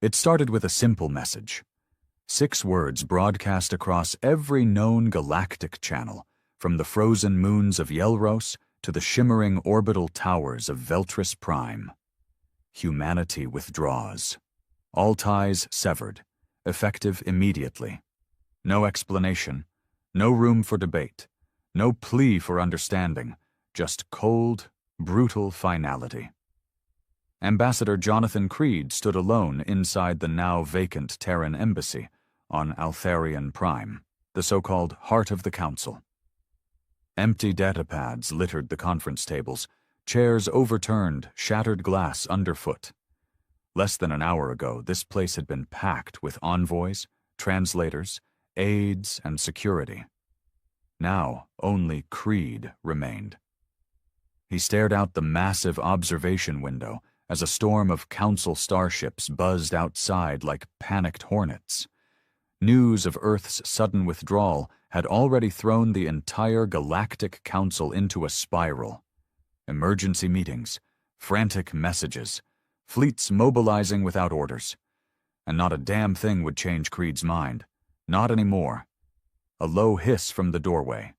It started with a simple message. 6 words broadcast across every known galactic channel, from the frozen moons of Yelros to the shimmering orbital towers of Veltris Prime. Humanity withdraws. All ties severed, effective immediately. No explanation, no room for debate, no plea for understanding, just cold, brutal finality. Ambassador Jonathan Creed stood alone inside the now vacant Terran embassy on Altharian Prime, the so-called heart of the Council. Empty datapads littered the conference tables, chairs overturned, shattered glass underfoot. Less than an hour ago, this place had been packed with envoys, translators, aides, and security. Now, only Creed remained. He stared out the massive observation window as a storm of Council starships buzzed outside like panicked hornets. News of Earth's sudden withdrawal had already thrown the entire Galactic Council into a spiral. Emergency meetings, frantic messages, fleets mobilizing without orders. And not a damn thing would change Creed's mind. Not anymore. A low hiss from the doorway.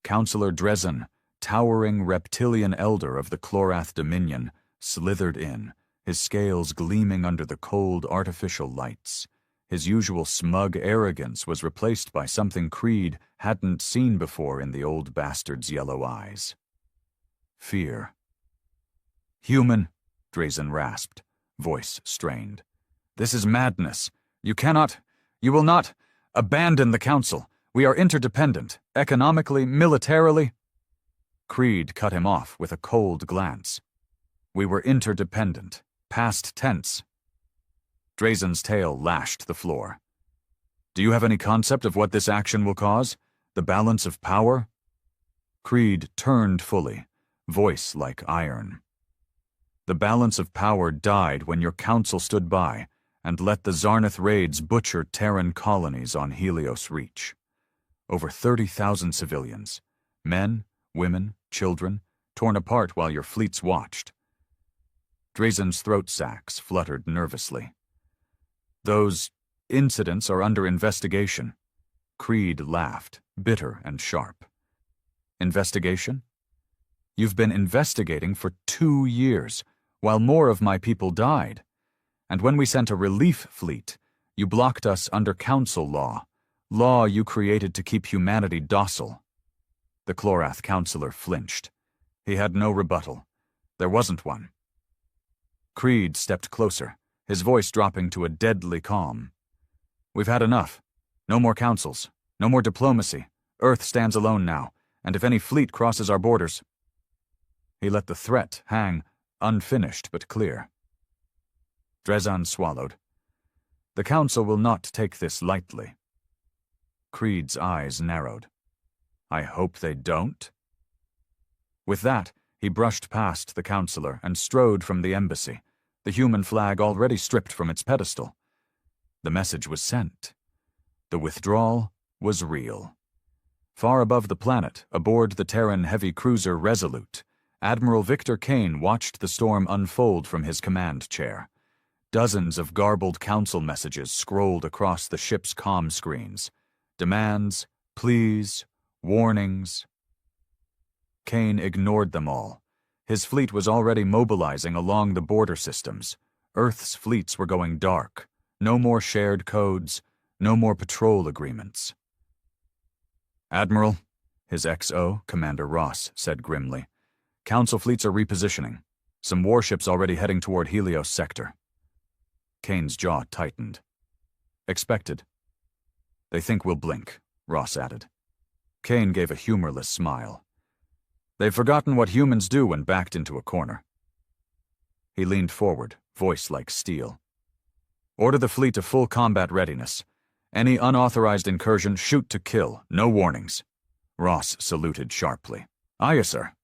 Councillor Drezan, towering reptilian elder of the Clorath Dominion, slithered in, his scales gleaming under the cold artificial lights. His usual smug arrogance was replaced by something Creed hadn't seen before in the old bastard's yellow eyes. Fear. "Human," Drezan rasped, voice strained. "This is madness. You will not, abandon the Council. We are interdependent, economically, militarily." Creed cut him off with a cold glance. "We were interdependent. Past tense." Drezan's tail lashed the floor. "Do you have any concept of what this action will cause? The balance of power?" Creed turned fully, voice like iron. "The balance of power died when your Council stood by and let the Zarnath raids butcher Terran colonies on Helios Reach. Over 30,000 civilians, men, women, children, torn apart while your fleets watched." Drezan's throat sacs fluttered nervously. "Those incidents are under investigation." Creed laughed, bitter and sharp. "Investigation? You've been investigating for 2 years, while more of my people died. And when we sent a relief fleet, you blocked us under Council law you created to keep humanity docile." The Clorath councillor flinched. He had no rebuttal. There wasn't one. Creed stepped closer, his voice dropping to a deadly calm. "We've had enough. No more councils. No more diplomacy. Earth stands alone now, and if any fleet crosses our borders—" He let the threat hang, unfinished but clear. Drezan swallowed. "The Council will not take this lightly." Creed's eyes narrowed. "I hope they don't." With that, he brushed past the councillor and strode from the embassy, the human flag already stripped from its pedestal. The message was sent. The withdrawal was real. Far above the planet, aboard the Terran heavy cruiser Resolute, Admiral Victor Kane watched the storm unfold from his command chair. Dozens of garbled council messages scrolled across the ship's comm screens. Demands, pleas, warnings. Kane ignored them all. His fleet was already mobilizing along the border systems. Earth's fleets were going dark. No more shared codes, no more patrol agreements. "Admiral," his XO, Commander Ross, said grimly, "Council fleets are repositioning. Some warships already heading toward Helios sector." Kane's jaw tightened. "Expected." "They think we'll blink," Ross added. Kane gave a humorless smile. "They've forgotten what humans do when backed into a corner." He leaned forward, voice like steel. "Order the fleet to full combat readiness. Any unauthorized incursion, shoot to kill, no warnings." Ross saluted sharply. "Aye, sir."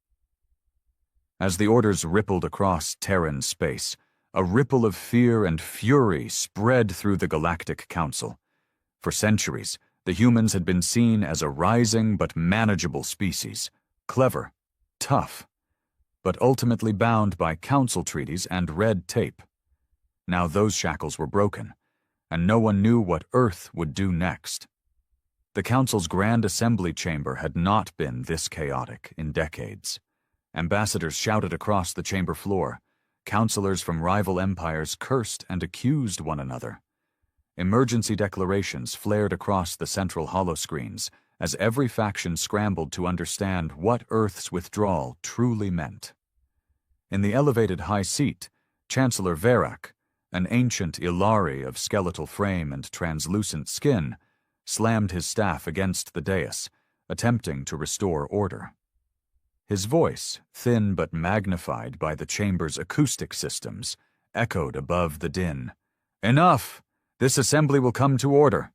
As the orders rippled across Terran space, a ripple of fear and fury spread through the Galactic Council. For centuries, the humans had been seen as a rising but manageable species, clever, tough, but ultimately bound by council treaties and red tape. Now those shackles were broken, and no one knew what Earth would do next. The Council's Grand Assembly chamber had not been this chaotic in decades. Ambassadors shouted across the chamber floor. Councilors from rival empires cursed and accused one another. Emergency declarations flared across the central holoscreens as every faction scrambled to understand what Earth's withdrawal truly meant. In the elevated high seat, Chancellor Verak, an ancient Ilari of skeletal frame and translucent skin, slammed his staff against the dais, attempting to restore order. His voice, thin but magnified by the chamber's acoustic systems, echoed above the din. "Enough! This assembly will come to order."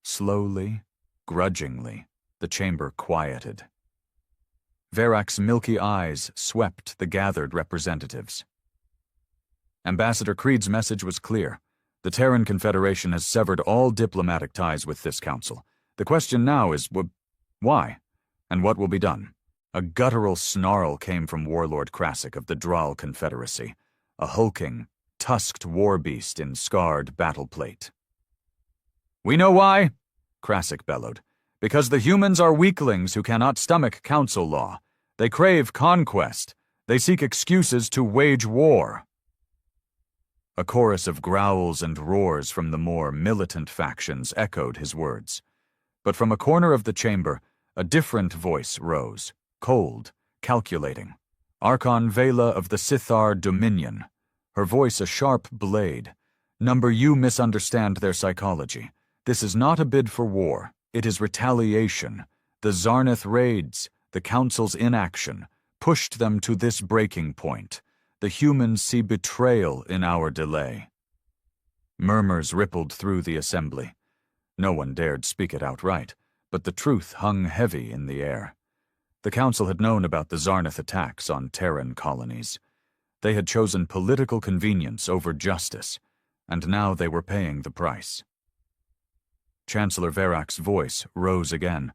Slowly, grudgingly, the chamber quieted. Verak's milky eyes swept the gathered representatives. Ambassador Creed's message was clear. The Terran Confederation has severed all diplomatic ties with this council. The question now is, why? And what will be done? A guttural snarl came from Warlord Krasik of the Dral Confederacy, a hulking, tusked war beast in scarred battle plate. "We know why," Krasik bellowed. "Because the humans are weaklings who cannot stomach council law. They crave conquest. They seek excuses to wage war." A chorus of growls and roars from the more militant factions echoed his words. But from a corner of the chamber, a different voice rose, cold, calculating. Archon Vela of the Sithar Dominion, her voice a sharp blade. "Number, you misunderstand their psychology. This is not a bid for war. It is retaliation. The Zarnath raids, the Council's inaction, pushed them to this breaking point. The humans see betrayal in our delay." Murmurs rippled through the assembly. No one dared speak it outright, but the truth hung heavy in the air. The Council had known about the Zarnath attacks on Terran colonies. They had chosen political convenience over justice, and now they were paying the price. Chancellor Verak's voice rose again.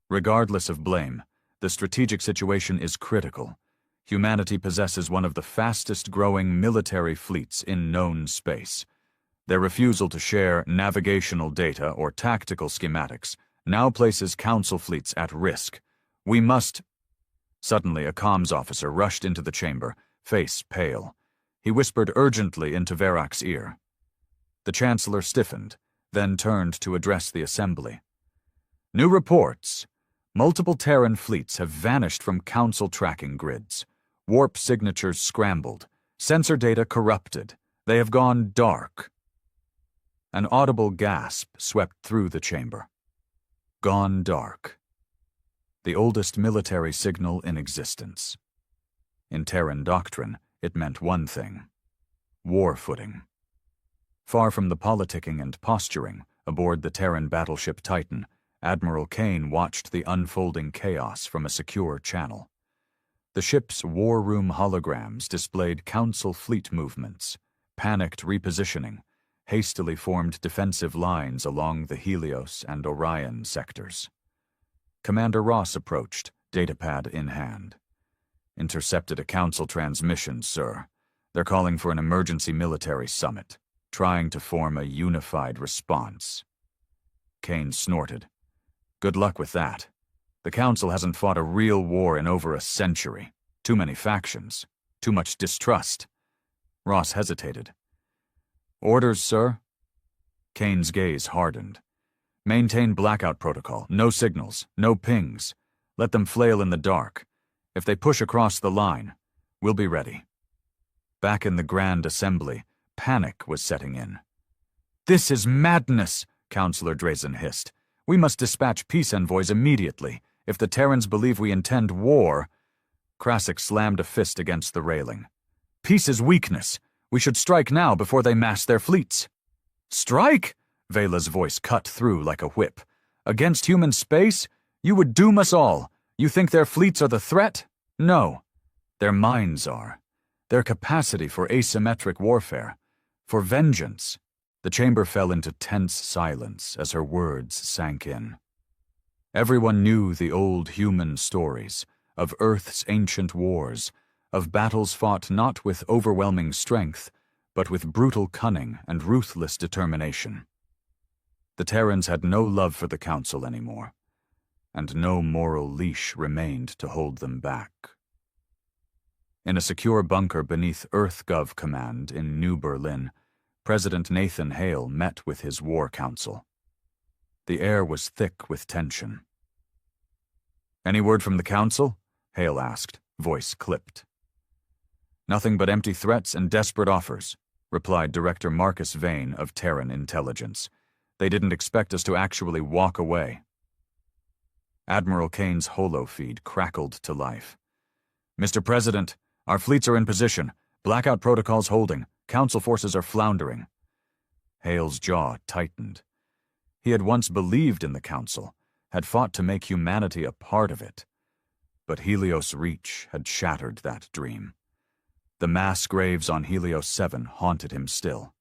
"Regardless of blame, the strategic situation is critical. Humanity possesses one of the fastest-growing military fleets in known space. Their refusal to share navigational data or tactical schematics now places Council fleets at risk. We must—" Suddenly, a comms officer rushed into the chamber, face pale. He whispered urgently into Verak's ear. The Chancellor stiffened, then turned to address the assembly. "New reports. Multiple Terran fleets have vanished from Council tracking grids. Warp signatures scrambled. Sensor data corrupted. They have gone dark." An audible gasp swept through the chamber. Gone dark. The oldest military signal in existence. In Terran doctrine, it meant one thing: war footing. Far from the politicking and posturing, aboard the Terran battleship Titan, Admiral Kane watched the unfolding chaos from a secure channel. The ship's war room holograms displayed Council fleet movements, panicked repositioning, hastily formed defensive lines along the Helios and Orion sectors. Commander Ross approached, datapad in hand. "Intercepted a Council transmission, sir. They're calling for an emergency military summit, trying to form a unified response." Kane snorted. "Good luck with that. The Council hasn't fought a real war in over a century. Too many factions. Too much distrust." Ross hesitated. "Orders, sir?" Kane's gaze hardened. "Maintain blackout protocol. No signals. No pings. Let them flail in the dark. If they push across the line, we'll be ready." Back in the Grand Assembly, panic was setting in. "This is madness," Councillor Drazen hissed. "We must dispatch peace envoys immediately. If the Terrans believe we intend war—" Krasik slammed a fist against the railing. "Peace is weakness. We should strike now before they mass their fleets." "Strike?" Vela's voice cut through like a whip. "Against human space? You would doom us all. You think their fleets are the threat? No. Their minds are. Their capacity for asymmetric warfare. For vengeance." The chamber fell into tense silence as her words sank in. Everyone knew the old human stories, of Earth's ancient wars, of battles fought not with overwhelming strength, but with brutal cunning and ruthless determination. The Terrans had no love for the Council anymore, and no moral leash remained to hold them back. In a secure bunker beneath EarthGov Command in New Berlin, President Nathan Hale met with his War Council. The air was thick with tension. "Any word from the Council?" Hale asked, voice clipped. "Nothing but empty threats and desperate offers," replied Director Marcus Vane of Terran Intelligence. "They didn't expect us to actually walk away." Admiral Kane's holofeed crackled to life. "Mr. President, our fleets are in position. Blackout protocols holding. Council forces are floundering." Hale's jaw tightened. He had once believed in the Council, had fought to make humanity a part of it. But Helios Reach had shattered that dream. The mass graves on Helios 7 haunted him still.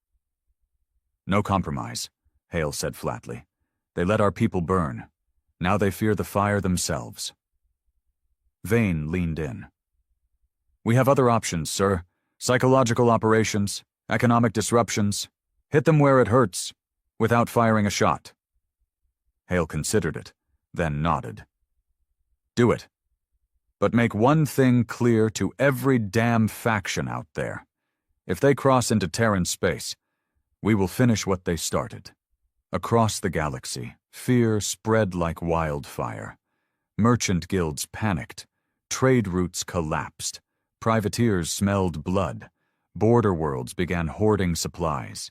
"No compromise," Hale said flatly. "They let our people burn. Now they fear the fire themselves." Vane leaned in. "We have other options, sir. Psychological operations, economic disruptions. Hit them where it hurts, without firing a shot." Hale considered it, then nodded. "Do it. But make one thing clear to every damn faction out there. If they cross into Terran space, we will finish what they started." Across the galaxy, fear spread like wildfire. Merchant guilds panicked. Trade routes collapsed. Privateers smelled blood. Border worlds began hoarding supplies.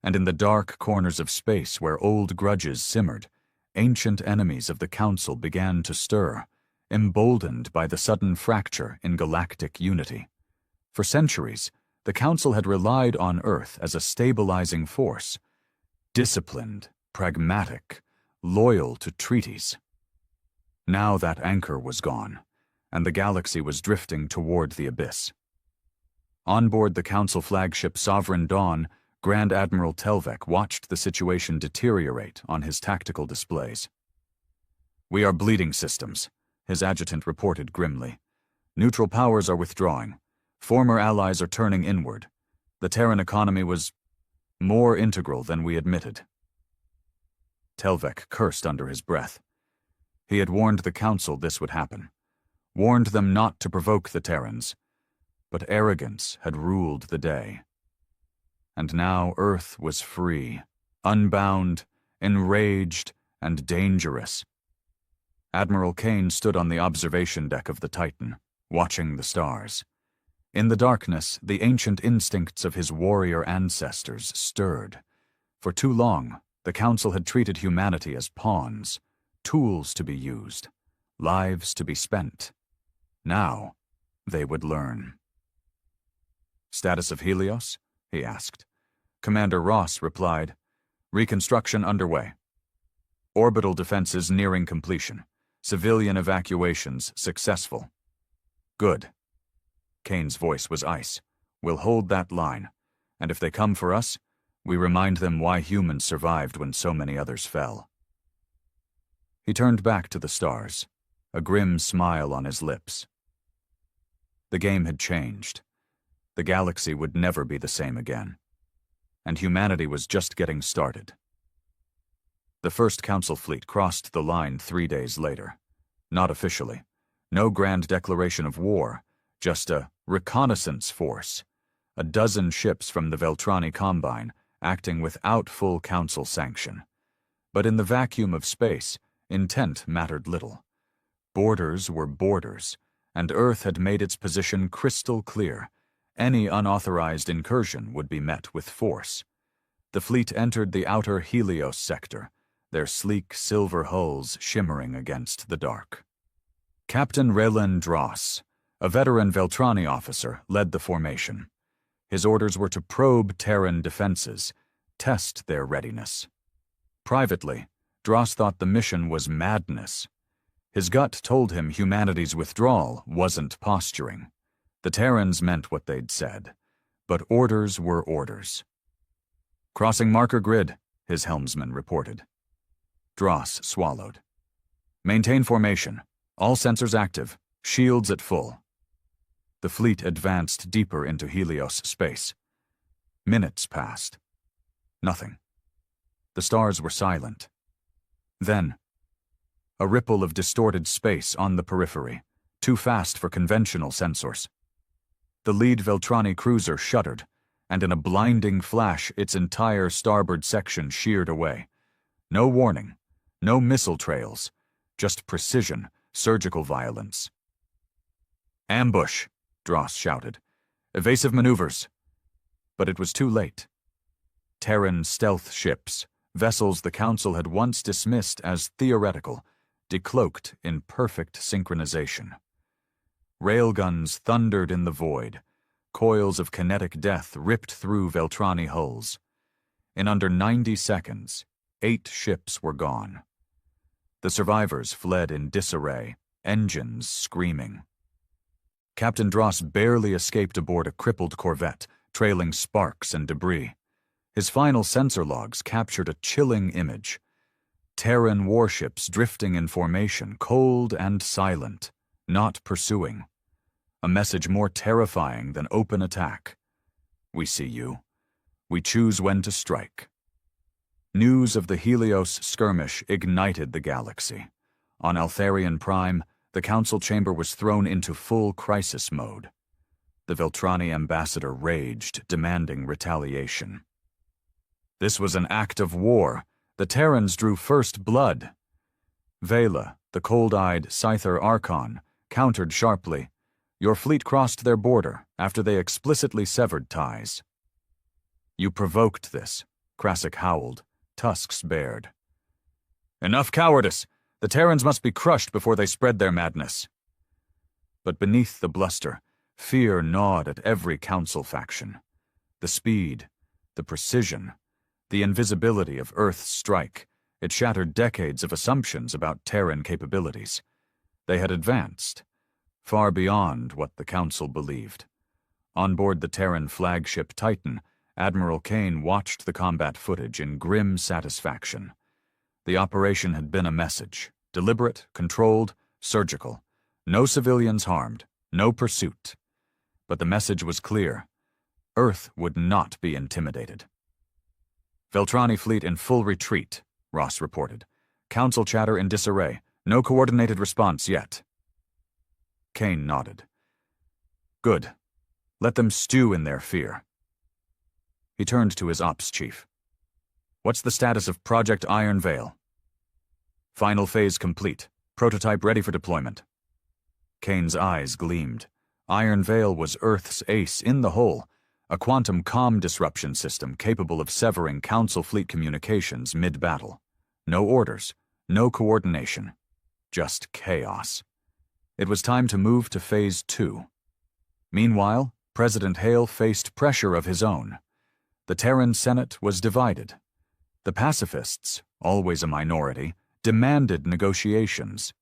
And in the dark corners of space where old grudges simmered, ancient enemies of the Council began to stir, emboldened by the sudden fracture in galactic unity. For centuries, the Council had relied on Earth as a stabilizing force, disciplined, pragmatic, loyal to treaties. Now that anchor was gone, and the galaxy was drifting toward the abyss. On board the Council flagship Sovereign Dawn, Grand Admiral Telvek watched the situation deteriorate on his tactical displays. "We are bleeding systems," his adjutant reported grimly. "Neutral powers are withdrawing. Former allies are turning inward. The Terran economy was more integral than we admitted." Telvek cursed under his breath. He had warned the Council this would happen, warned them not to provoke the Terrans, but arrogance had ruled the day. And now Earth was free, unbound, enraged, and dangerous. Admiral Kane stood on the observation deck of the Titan, watching the stars. In the darkness, the ancient instincts of his warrior ancestors stirred. For too long, the Council had treated humanity as pawns, tools to be used, lives to be spent. Now, they would learn. "Status of Helios?" he asked. Commander Ross replied, "Reconstruction underway. Orbital defenses nearing completion. Civilian evacuations successful." "Good." Kane's voice was ice. "We'll hold that line, and if they come for us, we remind them why humans survived when so many others fell." He turned back to the stars, a grim smile on his lips. The game had changed. The galaxy would never be the same again. And humanity was just getting started. The first Council fleet crossed the line 3 days later. Not officially. No grand declaration of war, just a reconnaissance force. A dozen ships from the Veltrani Combine, acting without full Council sanction. But in the vacuum of space, intent mattered little. Borders were borders, and Earth had made its position crystal clear. Any unauthorized incursion would be met with force. The fleet entered the outer Helios sector, their sleek silver hulls shimmering against the dark. Captain Raylan Dross, a veteran Veltrani officer, led the formation. His orders were to probe Terran defenses, test their readiness. Privately, Dross thought the mission was madness. His gut told him humanity's withdrawal wasn't posturing. The Terrans meant what they'd said, but orders were orders. "Crossing marker grid," his helmsman reported. Dross swallowed. "Maintain formation. All sensors active. Shields at full." The fleet advanced deeper into Helios space. Minutes passed. Nothing. The stars were silent. Then, a ripple of distorted space on the periphery, too fast for conventional sensors. The lead Veltrani cruiser shuddered, and in a blinding flash its entire starboard section sheared away. No warning, no missile trails, just precision, surgical violence. "Ambush," Dross shouted. "Evasive maneuvers." But it was too late. Terran stealth ships, vessels the Council had once dismissed as theoretical, decloaked in perfect synchronization. Railguns thundered in the void. Coils of kinetic death ripped through Veltrani hulls. In under 90 seconds, 8 ships were gone. The survivors fled in disarray, engines screaming. Captain Dross barely escaped aboard a crippled corvette, trailing sparks and debris. His final sensor logs captured a chilling image. Terran warships drifting in formation, cold and silent, not pursuing. A message more terrifying than open attack. "We see you. We choose when to strike." News of the Helios skirmish ignited the galaxy. On Altharian Prime, the Council chamber was thrown into full crisis mode. The Veltrani ambassador raged, demanding retaliation. This was an act of war. The Terrans drew first blood. Vela, the cold-eyed Scyther Archon, countered sharply. "Your fleet crossed their border after they explicitly severed ties." "You provoked this," Krasik howled, tusks bared. "Enough cowardice! The Terrans must be crushed before they spread their madness." But beneath the bluster, fear gnawed at every Council faction. The speed, the precision, the invisibility of Earth's strike, it shattered decades of assumptions about Terran capabilities. They had advanced, far beyond what the Council believed. On board the Terran flagship Titan, Admiral Kane watched the combat footage in grim satisfaction. The operation had been a message, deliberate, controlled, surgical. No civilians harmed, no pursuit. But the message was clear. Earth would not be intimidated. "Veltrani fleet in full retreat," Ross reported. "Council chatter in disarray. No coordinated response yet." Kane nodded. "Good. Let them stew in their fear." He turned to his ops chief. "What's the status of Project Iron Veil?" "Final phase complete. Prototype ready for deployment." Kane's eyes gleamed. Iron Veil was Earth's ace in the hole, a quantum comm disruption system capable of severing Council fleet communications mid-battle. No orders, no coordination, just chaos. It was time to move to Phase 2. Meanwhile, President Hale faced pressure of his own. The Terran Senate was divided. The pacifists, always a minority, demanded negotiations.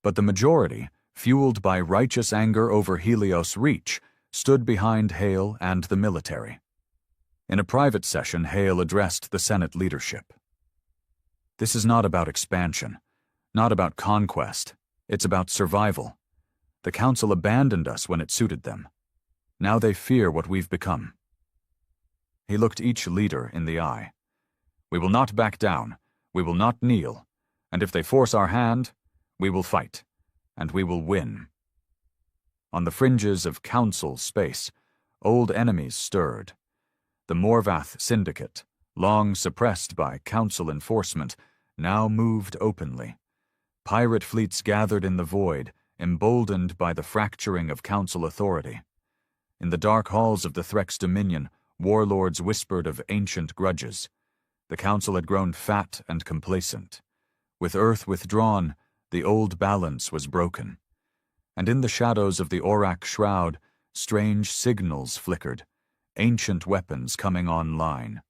But the majority, fueled by righteous anger over Helios' reach, stood behind Hale and the military. In a private session, Hale addressed the Senate leadership. "This is not about expansion, not about conquest. It's about survival. The Council abandoned us when it suited them. Now they fear what we've become." He looked each leader in the eye. "We will not back down. We will not kneel. And if they force our hand, we will fight. And we will win." On the fringes of Council space, old enemies stirred. The Morvath Syndicate, long suppressed by Council enforcement, now moved openly. Pirate fleets gathered in the void, emboldened by the fracturing of Council authority. In the dark halls of the Threx Dominion, warlords whispered of ancient grudges. The Council had grown fat and complacent. With Earth withdrawn, the old balance was broken. And in the shadows of the Aurak Shroud, strange signals flickered, ancient weapons coming online.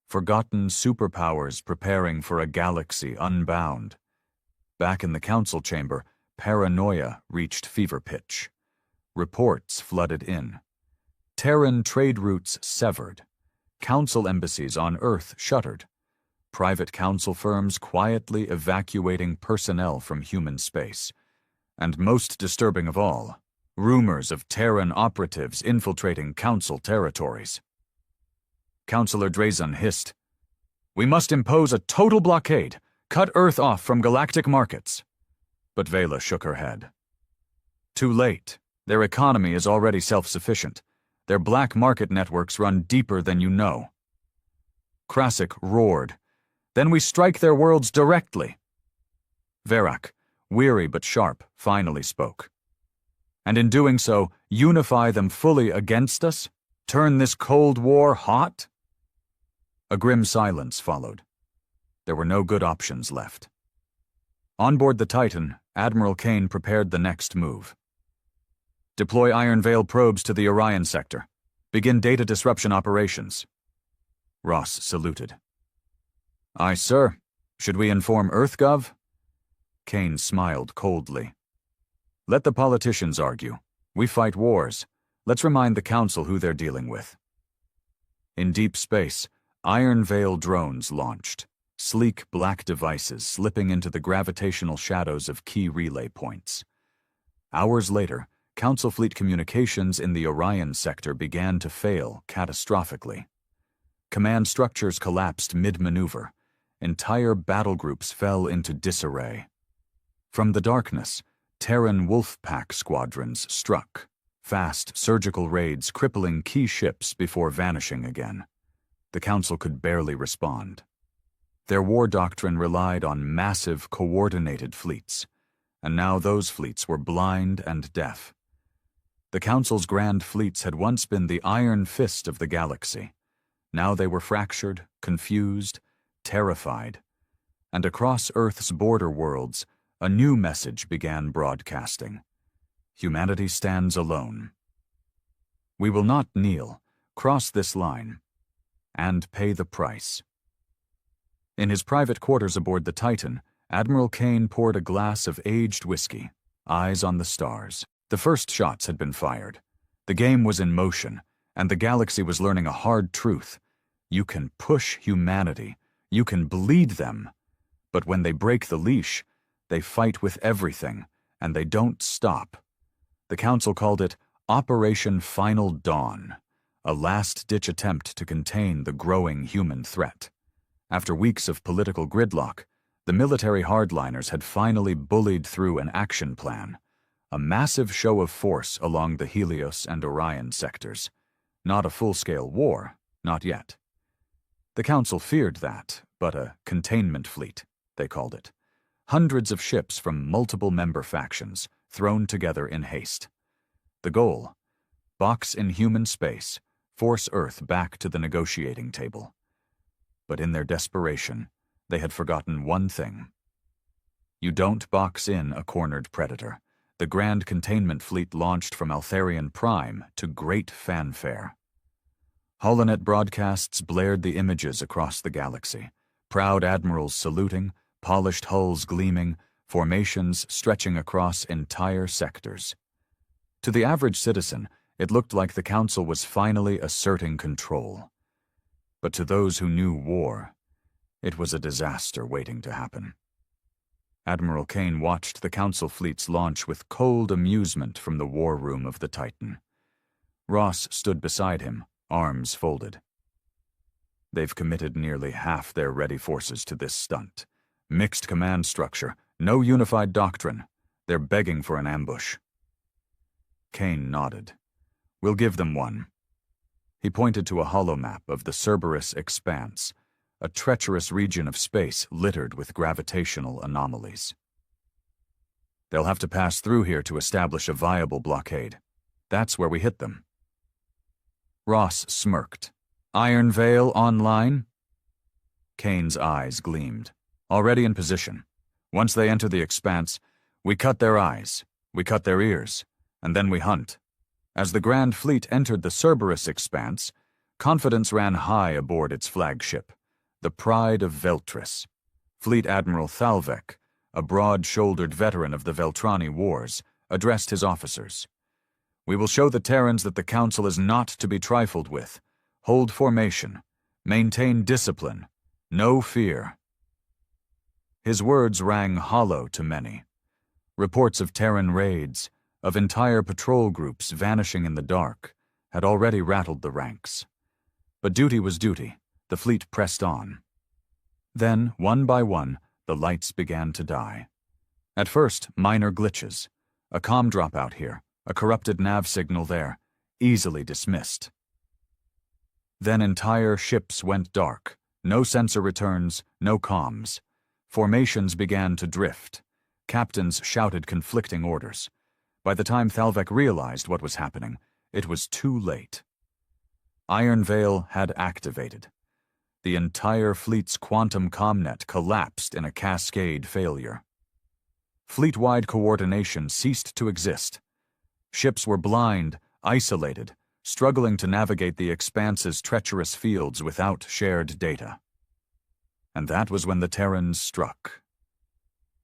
Forgotten superpowers preparing for a galaxy unbound. Back in the Council chamber, paranoia reached fever pitch. Reports flooded in. Terran trade routes severed. Council embassies on Earth shuttered. Private Council firms quietly evacuating personnel from human space. And most disturbing of all, rumors of Terran operatives infiltrating Council territories. Counselor Drazan hissed. "We must impose a total blockade, cut Earth off from galactic markets." But Vela shook her head. Too late. Their economy is already self-sufficient. Their black market networks run deeper than you know. Krasik roared. "Then we strike their worlds directly." Verak, weary but sharp, finally spoke. "And in doing so, unify them fully against us? Turn this Cold War hot?" A grim silence followed. There were no good options left. On board the Titan, Admiral Kane prepared the next move. "Deploy Iron Veil probes to the Orion sector. Begin data disruption operations." Ross saluted. "Aye, sir. Should we inform EarthGov?" Kane smiled coldly. "Let the politicians argue. We fight wars. Let's remind the Council who they're dealing with." In deep space, Iron Veil drones launched, sleek black devices slipping into the gravitational shadows of key relay points. Hours later, Council fleet communications in the Orion sector began to fail catastrophically. Command structures collapsed mid-maneuver. Entire battle groups fell into disarray. From the darkness, Terran Wolfpack squadrons struck, fast surgical raids crippling key ships before vanishing again. The Council could barely respond. Their war doctrine relied on massive, coordinated fleets, and now those fleets were blind and deaf. The Council's grand fleets had once been the iron fist of the galaxy. Now they were fractured, confused, terrified. And across Earth's border worlds, a new message began broadcasting. Humanity stands alone. We will not kneel, cross this line, and pay the price. In his private quarters aboard the Titan, Admiral Kane poured a glass of aged whiskey, eyes on the stars. The first shots had been fired. The game was in motion, and the galaxy was learning a hard truth. You can push humanity, you can bleed them, but when they break the leash, they fight with everything, and they don't stop. The Council called it Operation Final Dawn, a last-ditch attempt to contain the growing human threat. After weeks of political gridlock, the military hardliners had finally bullied through an action plan. A massive show of force along the Helios and Orion sectors. Not a full-scale war, not yet. The Council feared that, but a containment fleet, they called it. Hundreds of ships from multiple member factions, thrown together in haste. The goal? Box in human space, force Earth back to the negotiating table. But in their desperation, they had forgotten one thing. You don't box in a cornered predator. The Grand Containment Fleet launched from Altharian Prime to great fanfare. Holonet broadcasts blared the images across the galaxy, proud admirals saluting, polished hulls gleaming, formations stretching across entire sectors. To the average citizen, it looked like the Council was finally asserting control. But to those who knew war, it was a disaster waiting to happen. Admiral Kane watched the Council fleets launch with cold amusement from the war room of the Titan. Ross stood beside him, arms folded. They've committed nearly half their ready forces to this stunt. Mixed command structure, no unified doctrine. They're begging for an ambush. Kane nodded. We'll give them one. He pointed to a holomap of the Cerberus Expanse, a treacherous region of space littered with gravitational anomalies. They'll have to pass through here to establish a viable blockade. That's where we hit them. Ross smirked. Iron Veil online? Kane's eyes gleamed. Already in position. Once they enter the Expanse, we cut their eyes, we cut their ears, and then we hunt. As the Grand Fleet entered the Cerberus Expanse, confidence ran high aboard its flagship, the Pride of Veltris. Fleet Admiral Thalvek, a broad-shouldered veteran of the Veltrani Wars, addressed his officers. We will show the Terrans that the Council is not to be trifled with. Hold formation. Maintain discipline. No fear. His words rang hollow to many. Reports of Terran raids, of entire patrol groups vanishing in the dark, had already rattled the ranks. But duty was duty. The fleet pressed on. Then, one by one, the lights began to die. At first, minor glitches. A comm dropout here, a corrupted nav signal there, easily dismissed. Then entire ships went dark. No sensor returns, no comms. Formations began to drift. Captains shouted conflicting orders. By the time Thalvek realized what was happening, it was too late. Iron Veil had activated. The entire fleet's quantum comnet collapsed in a cascade failure. Fleet-wide coordination ceased to exist. Ships were blind, isolated, struggling to navigate the Expanse's treacherous fields without shared data. And that was when the Terrans struck.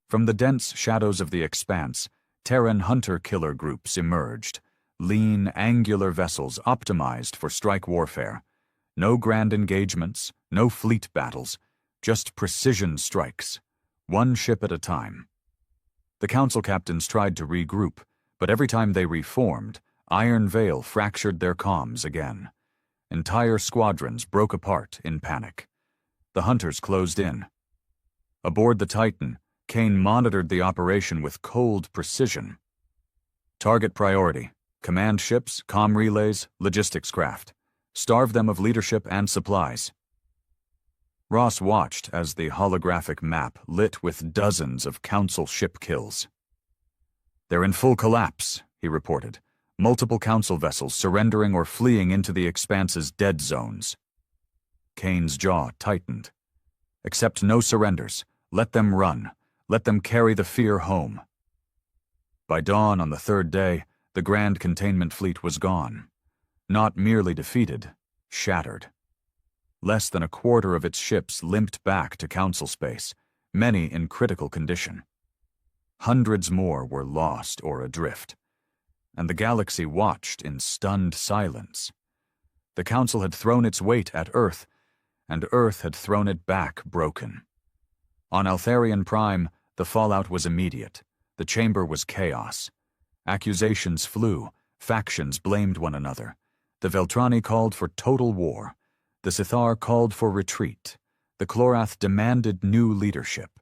From the dense shadows of the Expanse, Terran hunter-killer groups emerged, lean, angular vessels optimized for strike warfare. No grand engagements, no fleet battles, just precision strikes, one ship at a time. The council captains tried to regroup, but every time they reformed, Iron Veil fractured their comms again. Entire squadrons broke apart in panic. The hunters closed in. Aboard the Titan, Kane monitored the operation with cold precision. Target priority: command ships, comm relays, logistics craft. Starve them of leadership and supplies. Ross watched as the holographic map lit with dozens of council ship kills. "They're in full collapse," he reported. "Multiple council vessels surrendering or fleeing into the Expanse's dead zones." Kane's jaw tightened. "Accept no surrenders. Let them run. Let them carry the fear home." By dawn on the third day, the Grand Containment Fleet was gone. Not merely defeated, shattered. Less than a quarter of its ships limped back to council space, many in critical condition. Hundreds more were lost or adrift, and the galaxy watched in stunned silence. The Council had thrown its weight at Earth, and Earth had thrown it back broken. On Altharian Prime, the fallout was immediate. The chamber was chaos. Accusations flew, factions blamed one another. The Veltrani called for total war. The Sithar called for retreat. The Clorath demanded new leadership.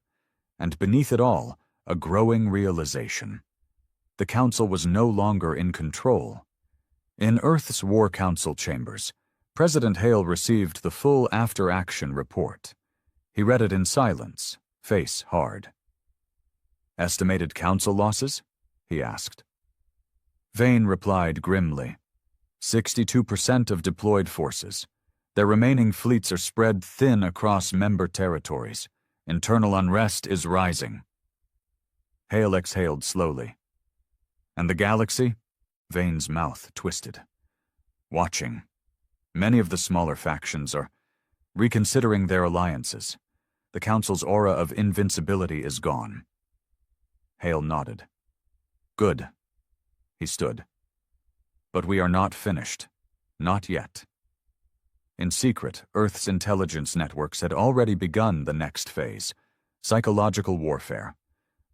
And beneath it all, a growing realization. The Council was no longer in control. In Earth's War Council chambers, President Hale received the full after-action report. He read it in silence, face hard. "Estimated Council losses?" he asked. Vane replied grimly. 62% of deployed forces. Their remaining fleets are spread thin across member territories. Internal unrest is rising. Hale exhaled slowly. "And the galaxy?" Vane's mouth twisted. "Watching. Many of the smaller factions are reconsidering their alliances. The Council's aura of invincibility is gone." Hale nodded. "Good." He stood. "But we are not finished. Not yet." In secret, Earth's intelligence networks had already begun the next phase: psychological warfare.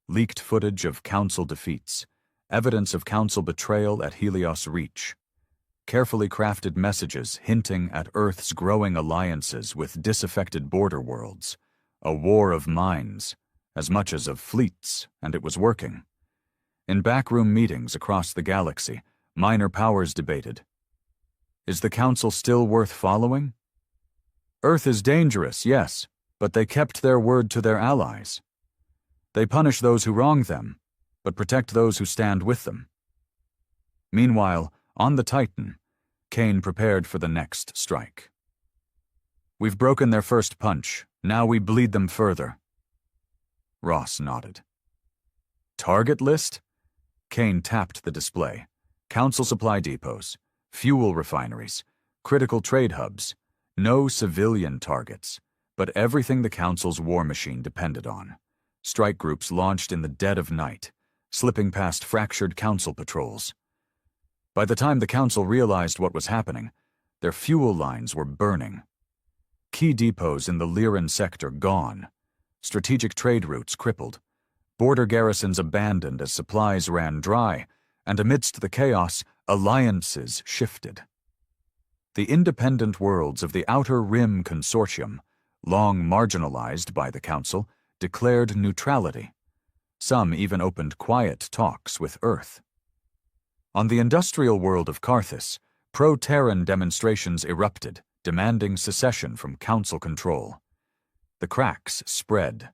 Leaked footage of Council defeats, evidence of Council betrayal at Helios Reach. Carefully crafted messages hinting at Earth's growing alliances with disaffected border worlds. A war of minds, as much as of fleets, and it was working. In backroom meetings across the galaxy, minor powers debated. Is the Council still worth following? Earth is dangerous, yes, but they kept their word to their allies. They punish those who wrong them, but protect those who stand with them. Meanwhile, on the Titan, Kane prepared for the next strike. "We've broken their first punch. Now we bleed them further." Ross nodded. "Target list?" Kane tapped the display. "Council supply depots, fuel refineries, critical trade hubs. No civilian targets, but everything the Council's war machine depended on. Strike groups launched in the dead of night, slipping past fractured Council patrols. By the time the Council realized what was happening, their fuel lines were burning. Key depots in the Lyran sector gone. Strategic trade routes crippled. Border garrisons abandoned as supplies ran dry, and amidst the chaos, alliances shifted. the independent worlds of the Outer Rim Consortium, long marginalized by the Council, declared neutrality. Some even opened quiet talks with Earth. On the industrial world of Carthus, pro-Terran demonstrations erupted, demanding secession from Council control. The cracks spread.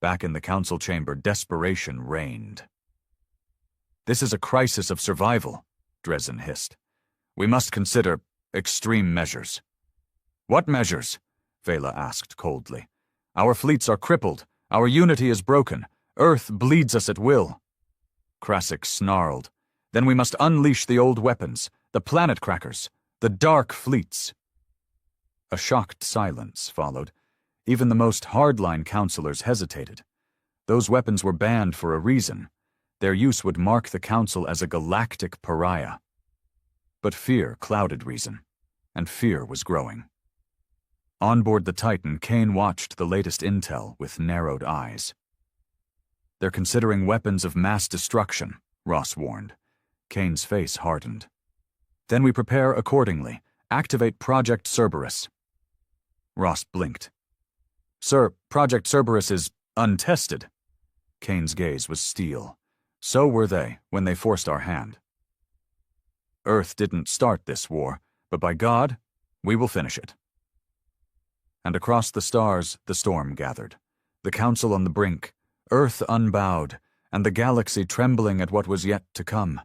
Back in the Council chamber, desperation reigned. "This is a crisis of survival," Dresden hissed. "We must consider extreme measures." "What measures?" Vela asked coldly. "Our fleets are crippled. Our unity is broken. Earth bleeds us at will." Krasik snarled. "Then we must unleash the old weapons, the planet crackers, the dark fleets." A shocked silence followed. Even the most hardline counselors hesitated. Those weapons were banned for a reason. Their use would mark the Council as a galactic pariah. But fear clouded reason, and fear was growing. On board the Titan, Kane watched the latest intel with narrowed eyes. "They're considering weapons of mass destruction," Ross warned. Kane's face hardened. "Then we prepare accordingly. Activate Project Cerberus." Ross blinked. "Sir, Project Cerberus is untested." Kane's gaze was steel. "So were they when they forced our hand. Earth didn't start this war, but by God, we will finish it." And across the stars, the storm gathered. The Council on the brink, Earth unbowed, and the galaxy trembling at what was yet to come.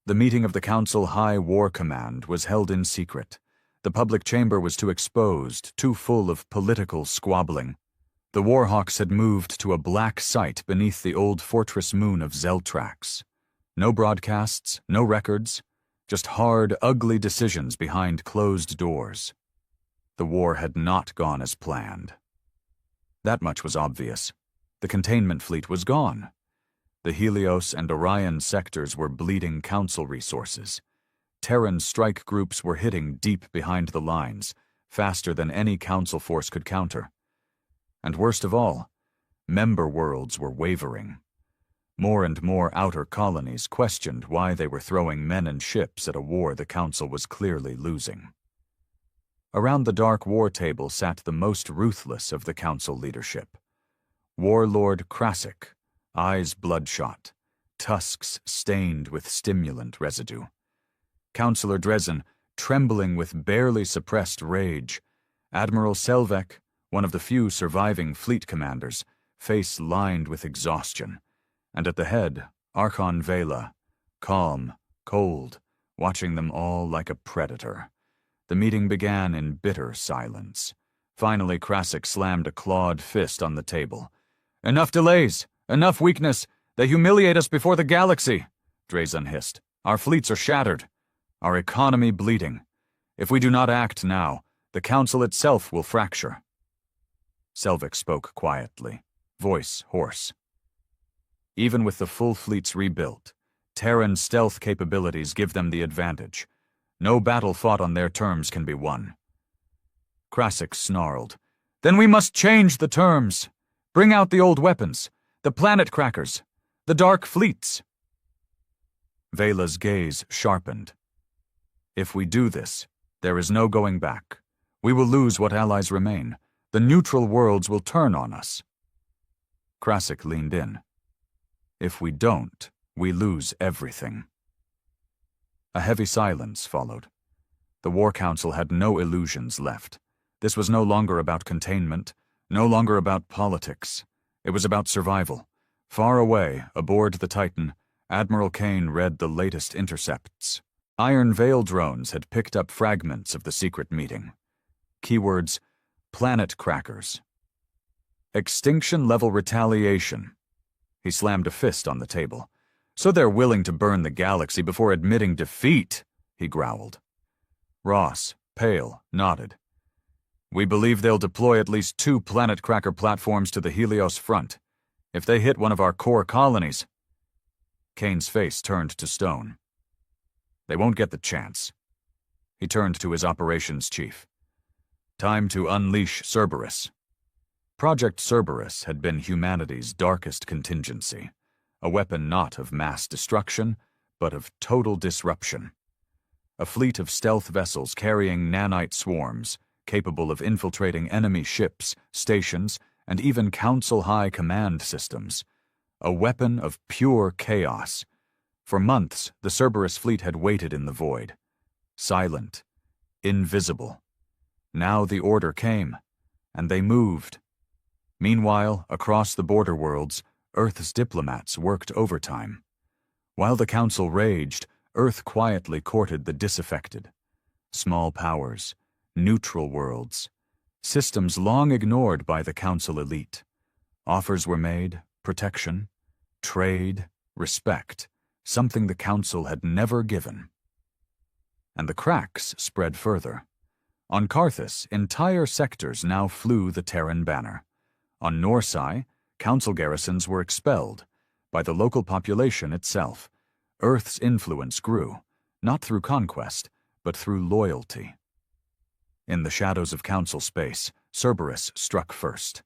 The meeting of the Council High War Command was held in secret. The public chamber was too exposed, too full of political squabbling. The Warhawks had moved to a black site beneath the old fortress moon of Zeltrax. No broadcasts, no records, just hard, ugly decisions behind closed doors. The war had not gone as planned. That much was obvious. The containment fleet was gone. The Helios and Orion sectors were bleeding Council resources. Terran strike groups were hitting deep behind the lines, faster than any Council force could counter. And worst of all, member worlds were wavering. More and more outer colonies questioned why they were throwing men and ships at a war the Council was clearly losing. Around the dark war table sat the most ruthless of the Council leadership. Warlord Krasik, eyes bloodshot, tusks stained with stimulant residue. Councillor Dresden, trembling with barely suppressed rage. Admiral Selvek, one of the few surviving fleet commanders, face lined with exhaustion. And at the head, Archon Vela, calm, cold, watching them all like a predator. The meeting began in bitter silence. Finally, Krasik slammed a clawed fist on the table. "Enough delays! Enough weakness! They humiliate us before the galaxy!" Dresden hissed. "Our fleets are shattered. Our economy bleeding. If we do not act now, the Council itself will fracture." Selvik spoke quietly, voice hoarse. "Even with the full fleets rebuilt, Terran stealth capabilities give them the advantage. No battle fought on their terms can be won." Krasik snarled. "Then we must change the terms. Bring out the old weapons, the planet crackers, the dark fleets." Vela's gaze sharpened. "If we do this, there is no going back. We will lose what allies remain. The neutral worlds will turn on us." Krasik leaned in. "If we don't, we lose everything." A heavy silence followed. The War Council had no illusions left. This was no longer about containment, no longer about politics. It was about survival. Far away, aboard the Titan, Admiral Kane read the latest intercepts. Iron Veil drones had picked up fragments of the secret meeting. Keywords: planet crackers. Extinction-level retaliation. He slammed a fist on the table. "So they're willing to burn the galaxy before admitting defeat," he growled. Ross, pale, nodded. "We believe they'll deploy at least 2 planet cracker platforms to the Helios front. If they hit one of our core colonies..." Kane's face turned to stone. "They won't get the chance." He turned to his operations chief. "Time to unleash Cerberus." Project Cerberus had been humanity's darkest contingency, a weapon not of mass destruction, but of total disruption. a fleet of stealth vessels carrying nanite swarms, capable of infiltrating enemy ships, stations, and even Council-high command systems. A weapon of pure chaos. For months, the Cerberus fleet had waited in the void. Silent. Invisible. Now the order came, and they moved. Meanwhile, across the border worlds, Earth's diplomats worked overtime. While the Council raged, Earth quietly courted the disaffected. Small powers, neutral worlds, systems long ignored by the Council elite. Offers were made, protection, trade, respect, something the Council had never given. And the cracks spread further. On Carthus, entire sectors now flew the Terran banner. On Norsai, Council garrisons were expelled by the local population itself. Earth's influence grew, not through conquest, but through loyalty. In the shadows of Council space, Cerberus struck first.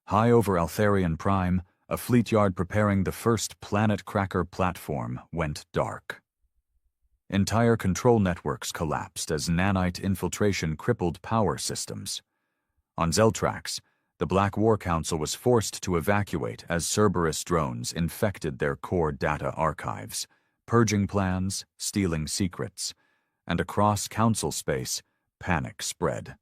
High over Altharian Prime, a fleet yard preparing the first planet cracker platform went dark. Entire control networks collapsed as nanite infiltration crippled power systems. On Zeltrax, the Black War Council was forced to evacuate as Cerberus drones infected their core data archives, purging plans, stealing secrets, and across Council space, panic spread.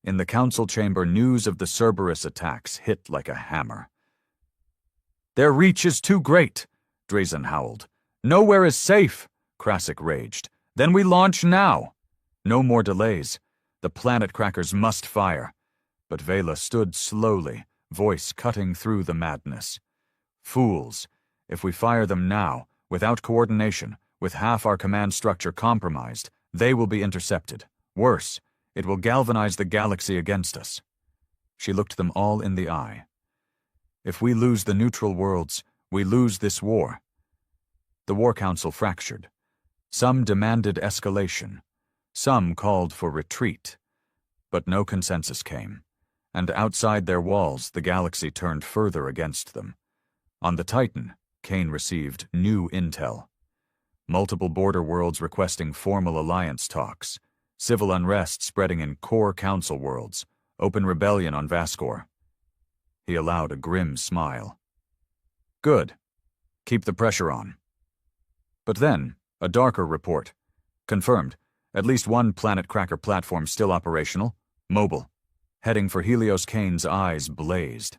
In the Council chamber, news of the Cerberus attacks hit like a hammer. "Their reach is too great," Drazen howled. "Nowhere is safe," Krasik raged. "Then we launch now." No more delays. The planet crackers must fire. But Vela stood slowly, voice cutting through the madness. "Fools. If we fire them now, without coordination, with half our command structure compromised, they will be intercepted. Worse, it will galvanize the galaxy against us." She looked them all in the eye. "If we lose the neutral worlds, we lose this war." The War Council fractured. Some demanded escalation. Some called for retreat. But no consensus came. And outside their walls, the galaxy turned further against them. On the Titan, Kane received new intel. Multiple border worlds requesting formal alliance talks. Civil unrest spreading in core Council worlds. Open rebellion on Vascor. He allowed a grim smile. "Good. Keep the pressure on." But then, a darker report. Confirmed, at least one planet cracker platform still operational, mobile. Heading for Helios. Kane's eyes blazed.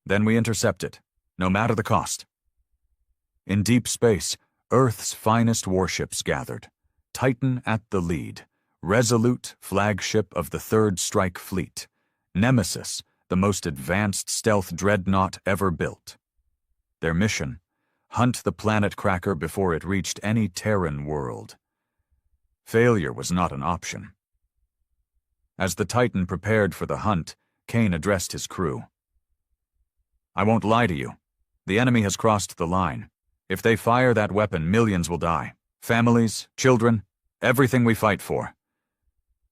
"Then we intercept it, no matter the cost." In deep space, Earth's finest warships gathered. Titan at the lead. Resolute, flagship of the Third Strike Fleet. Nemesis, the most advanced stealth dreadnought ever built. Their mission: hunt the planet cracker before it reached any Terran world. Failure was not an option. As the Titan prepared for the hunt, Kane addressed his crew. "I won't lie to you. The enemy has crossed the line. If they fire that weapon, millions will die. Families, children, everything we fight for."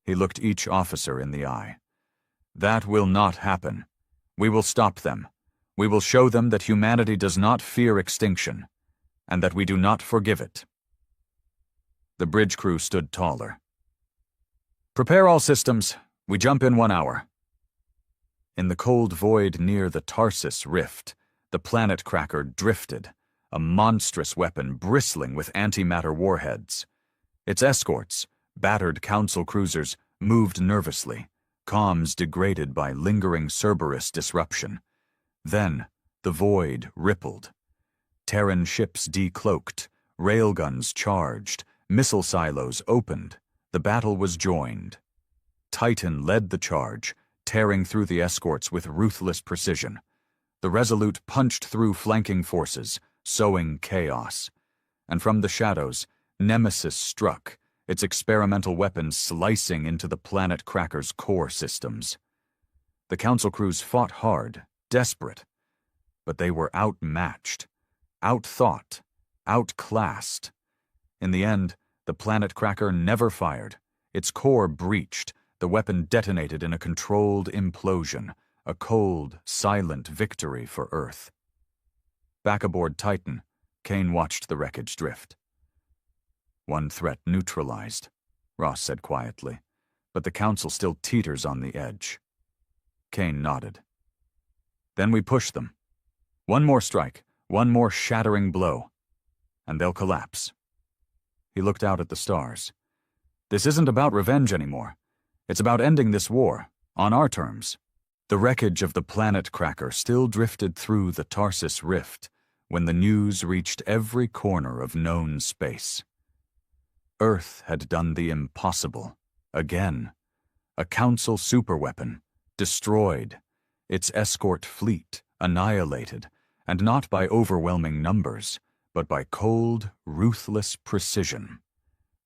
He looked each officer in the eye. "That will not happen. We will stop them. We will show them that humanity does not fear extinction, and that we do not forgive it." The bridge crew stood taller. "Prepare all systems. We jump in 1 hour." In the cold void near the Tarsus Rift, the planet cracker drifted, a monstrous weapon bristling with antimatter warheads. Its escorts, battered Council cruisers, moved nervously, comms degraded by lingering Cerberus disruption. Then, the void rippled. Terran ships decloaked, railguns charged, missile silos opened. The battle was joined. Titan led the charge, tearing through the escorts with ruthless precision. The Resolute punched through flanking forces, sowing chaos. And from the shadows, Nemesis struck, its experimental weapons slicing into the planet cracker's core systems. The Council crews fought hard, desperate. But they were outmatched, outthought, outclassed. In the end, the planet cracker never fired. Its core breached, the weapon detonated in a controlled implosion, a cold, silent victory for Earth. Back aboard Titan, Kane watched the wreckage drift. One threat neutralized, Ross said quietly, but the Council still teeters on the edge. Kane nodded. Then we push them. One more strike, one more shattering blow, and they'll collapse. He looked out at the stars. This isn't about revenge anymore. It's about ending this war, on our terms. The wreckage of the planet cracker still drifted through the Tarsus Rift when the news reached every corner of known space. Earth had done the impossible, again. A Council superweapon, destroyed, its escort fleet annihilated, and not by overwhelming numbers, but by cold, ruthless precision.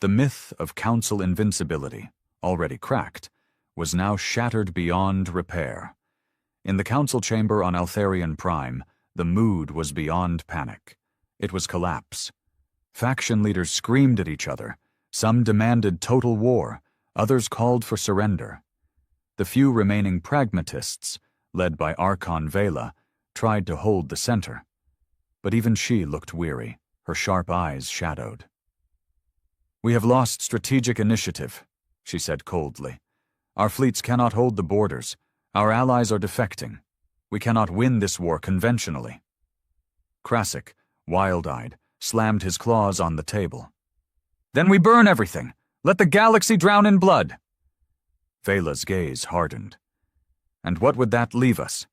The myth of Council invincibility, already cracked, was now shattered beyond repair. In the Council chamber on Altharian Prime, the mood was beyond panic. It was collapse. Faction leaders screamed at each other. Some demanded total war, others called for surrender. The few remaining pragmatists, led by Archon Vela, tried to hold the center. But even she looked weary, her sharp eyes shadowed. "We have lost strategic initiative," she said coldly. "Our fleets cannot hold the borders. Our allies are defecting. We cannot win this war conventionally." Krasik, wild-eyed, slammed his claws on the table. "Then we burn everything. Let the galaxy drown in blood." Vela's gaze hardened. "And what would that leave us?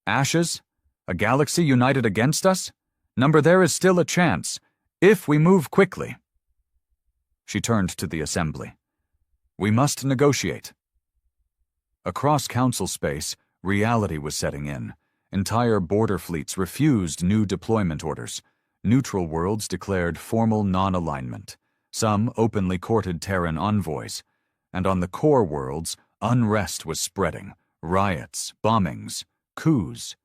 Ashes? A galaxy united against us? Number, there is still a chance, if we move quickly." She turned to the assembly. "We must negotiate." Across Council space, reality was setting in. Entire border fleets refused new deployment orders. Neutral worlds declared formal non-alignment. Some openly courted Terran envoys. And on the core worlds, unrest was spreading. Riots, bombings, coups.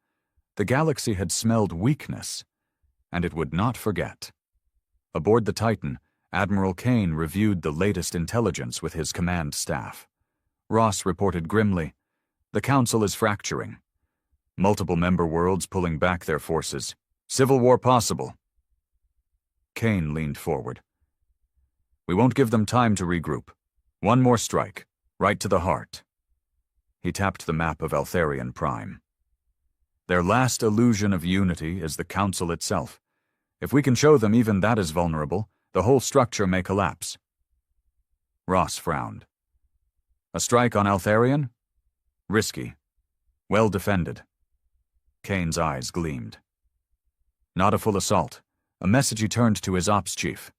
The galaxy had smelled weakness, and it would not forget. Aboard the Titan, Admiral Kane reviewed the latest intelligence with his command staff. Ross reported grimly, "The Council is fracturing. Multiple member worlds pulling back their forces. Civil war possible." Kane leaned forward. "We won't give them time to regroup. One more strike, right to the heart." He tapped the map of Altharian Prime. "Their last illusion of unity is the Council itself. If we can show them even that is vulnerable, the whole structure may collapse." Ross frowned. "A strike on Altharian? Risky. Well defended." Kane's eyes gleamed. "Not a full assault." A message he turned to his ops chief.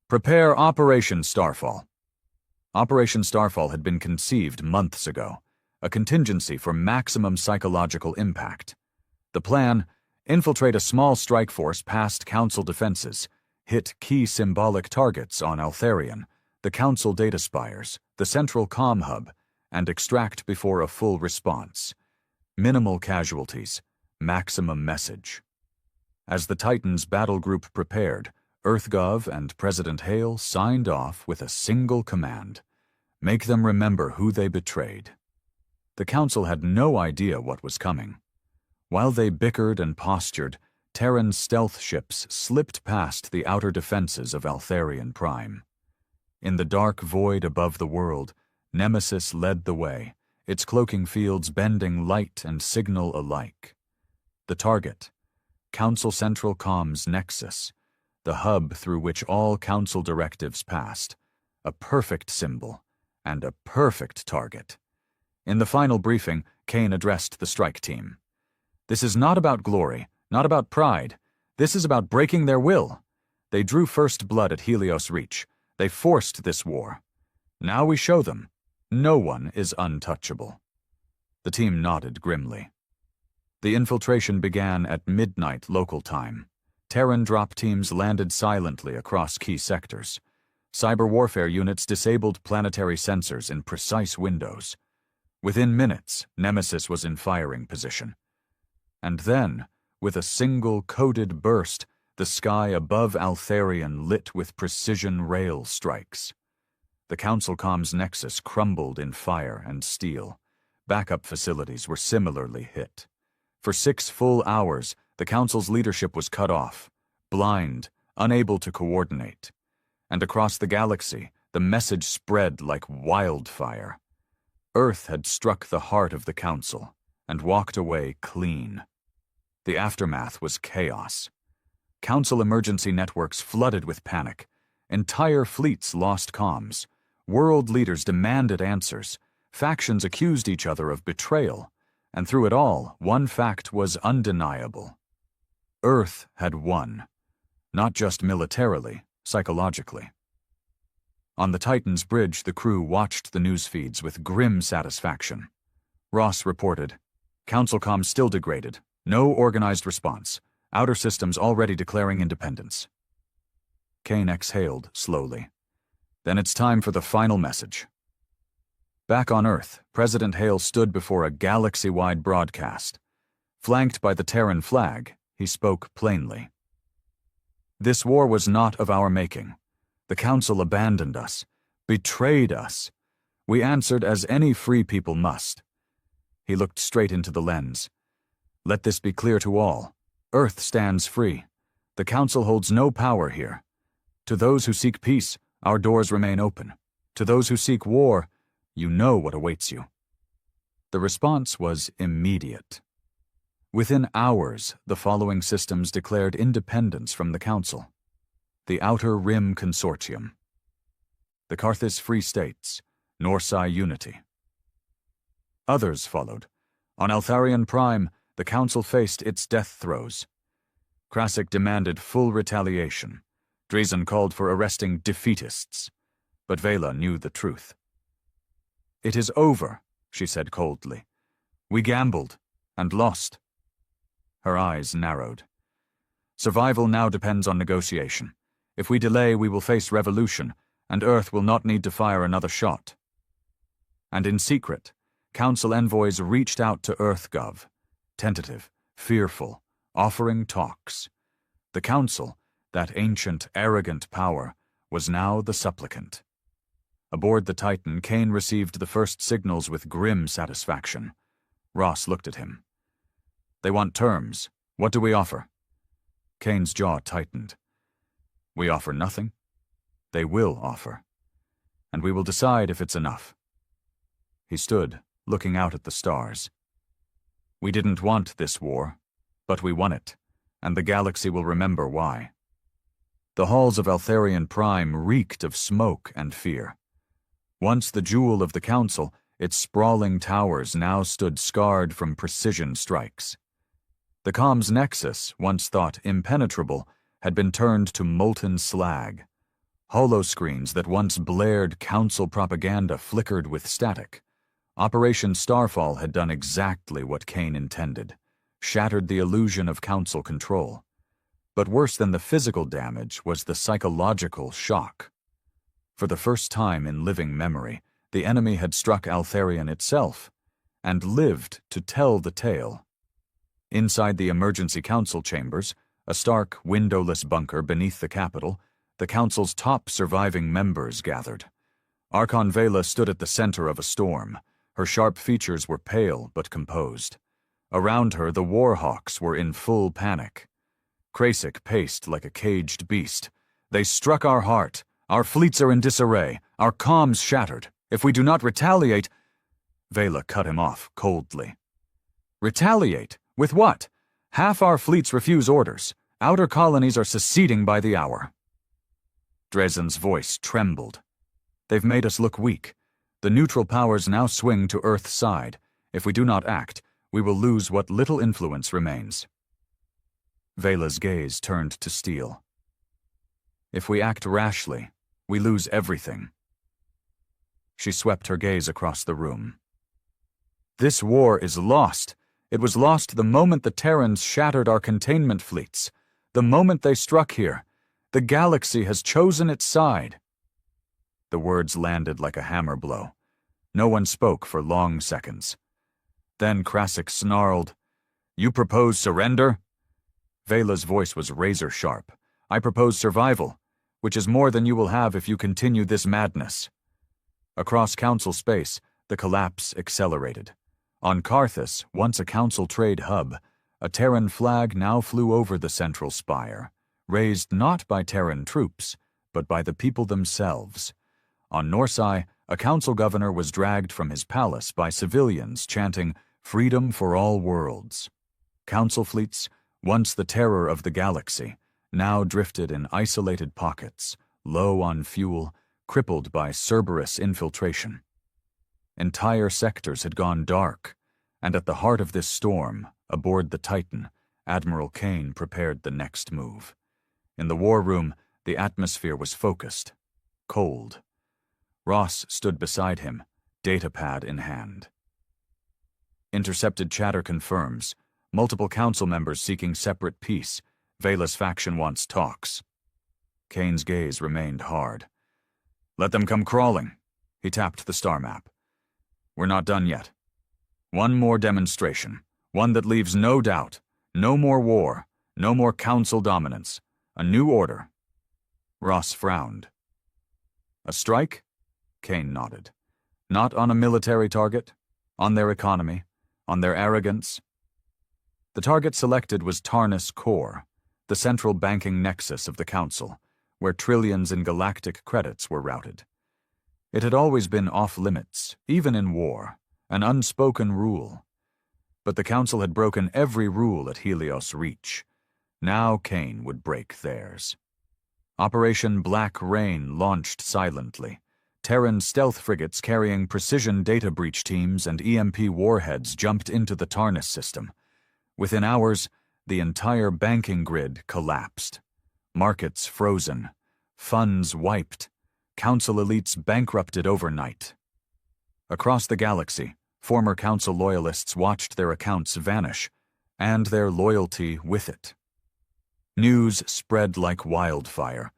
"Prepare Operation Starfall." Operation Starfall had been conceived months ago, a contingency for maximum psychological impact. The plan: infiltrate a small strike force past Council defenses, hit key symbolic targets on Altharian, the Council data spires, the central comm hub, and extract before a full response. Minimal casualties, maximum message. As the Titan's battle group prepared, EarthGov and President Hale signed off with a single command: make them remember who they betrayed. The Council had no idea what was coming. While they bickered and postured, Terran stealth ships slipped past the outer defenses of Altharian Prime. In the dark void above the world, Nemesis led the way, its cloaking fields bending light and signal alike. The target: Council Central Comms Nexus, the hub through which all Council directives passed, a perfect symbol and a perfect target. In the final briefing, Kane addressed the strike team. "This is not about glory, not about pride. This is about breaking their will. They drew first blood at Helios Reach. They forced this war. Now we show them. No one is untouchable." The team nodded grimly. The infiltration began at midnight local time. Terran drop teams landed silently across key sectors. Cyber warfare units disabled planetary sensors in precise windows. Within minutes, Nemesis was in firing position. And then, with a single coded burst, the sky above Altharian lit with precision rail strikes. The Council Comms Nexus crumbled in fire and steel. Backup facilities were similarly hit. For 6 full hours, the Council's leadership was cut off, blind, unable to coordinate. and across the galaxy, the message spread like wildfire. Earth had struck the heart of the Council and walked away clean. The aftermath was chaos. Council emergency networks flooded with panic. Entire fleets lost comms. World leaders demanded answers. Factions accused each other of betrayal. And through it all, one fact was undeniable. Earth had won. Not just militarily, psychologically. On the Titan's bridge, the crew watched the news feeds with grim satisfaction. Ross reported, "Council comms still degraded. No organized response. Outer systems already declaring independence." Kane exhaled slowly. "Then it's time for the final message." Back on Earth, President Hale stood before a galaxy-wide broadcast. Flanked by the Terran flag, he spoke plainly. "This war was not of our making. The Council abandoned us, betrayed us. We answered as any free people must." He looked straight into the lens. "Let this be clear to all. Earth stands free. The Council holds no power here. To those who seek peace, our doors remain open. To those who seek war, you know what awaits you." The response was immediate. Within hours, the following systems declared independence from the Council. The Outer Rim Consortium, the Carthus Free States, Norsi Unity. Others followed. On Altharian Prime, the Council faced its death throes. Krasik demanded full retaliation. Drazen called for arresting defeatists. But Vela knew the truth. "It is over," she said coldly. "We gambled and lost." Her eyes narrowed. "Survival now depends on negotiation. If we delay, we will face revolution, and Earth will not need to fire another shot." And in secret, Council envoys reached out to EarthGov, tentative, fearful, offering talks. The Council, that ancient, arrogant power, was now the supplicant. Aboard the Titan, Kane received the first signals with grim satisfaction. Ross looked at him. "They want terms. What do we offer?" Kane's jaw tightened. "We offer nothing. They will offer. And we will decide if it's enough." He stood, looking out at the stars. "We didn't want this war, but we won it, and the galaxy will remember why." The halls of Altharian Prime reeked of smoke and fear. Once the jewel of the Council, its sprawling towers now stood scarred from precision strikes. The comms nexus, once thought impenetrable, had been turned to molten slag. Holoscreens that once blared Council propaganda flickered with static. Operation Starfall had done exactly what Kane intended, shattered the illusion of Council control. But worse than the physical damage was the psychological shock. For the first time in living memory, the enemy had struck Altharian itself, and lived to tell the tale. Inside the emergency council chambers, a stark, windowless bunker beneath the Capitol, the Council's top surviving members gathered. Archon Vela stood at the center of a storm. Her sharp features were pale but composed. Around her, the Warhawks were in full panic. Krasik paced like a caged beast. "They struck our heart. Our fleets are in disarray. Our comms shattered. If we do not retaliate—" Vela cut him off coldly. "Retaliate? With what? Half our fleets refuse orders. Outer colonies are seceding by the hour." Drazen's voice trembled. "They've made us look weak. The neutral powers now swing to Earth's side. If we do not act, we will lose what little influence remains." Vela's gaze turned to steel. "If we act rashly, we lose everything." She swept her gaze across the room. "This war is lost. It was lost the moment the Terrans shattered our containment fleets. The moment they struck here. The galaxy has chosen its side." The words landed like a hammer blow. No one spoke for long seconds. Then Krasik snarled, "You propose surrender?" Vela's voice was razor-sharp. "I propose survival, which is more than you will have if you continue this madness." Across Council space, the collapse accelerated. On Carthus, once a Council trade hub, a Terran flag now flew over the central spire, raised not by Terran troops, but by the people themselves. On Norsai, a council governor was dragged from his palace by civilians chanting, "Freedom for all worlds." Council fleets, once the terror of the galaxy, now drifted in isolated pockets, low on fuel, crippled by Cerberus infiltration. Entire sectors had gone dark, and at the heart of this storm, aboard the Titan, Admiral Kane prepared the next move. In the war room, the atmosphere was focused, cold. Ross stood beside him, datapad in hand. Intercepted chatter confirms. Multiple council members seeking separate peace. Vela's faction wants talks. Kane's gaze remained hard. "Let them come crawling." He tapped the star map. "We're not done yet. One more demonstration. One that leaves no doubt. No more war. No more council dominance. A new order." Ross frowned. "A strike?" Kane nodded. "Not on a military target? On their economy? On their arrogance?" The target selected was Tarnus Core, the central banking nexus of the Council, where trillions in galactic credits were routed. It had always been off-limits, even in war, an unspoken rule. But the Council had broken every rule at Helios Reach. Now Kane would break theirs. Operation Black Rain launched silently. Terran stealth frigates carrying precision data breach teams and EMP warheads jumped into the Tarnus system. Within hours, the entire banking grid collapsed. Markets frozen. Funds wiped. Council elites bankrupted overnight. Across the galaxy, former Council loyalists watched their accounts vanish, and their loyalty with it. News spread like wildfire.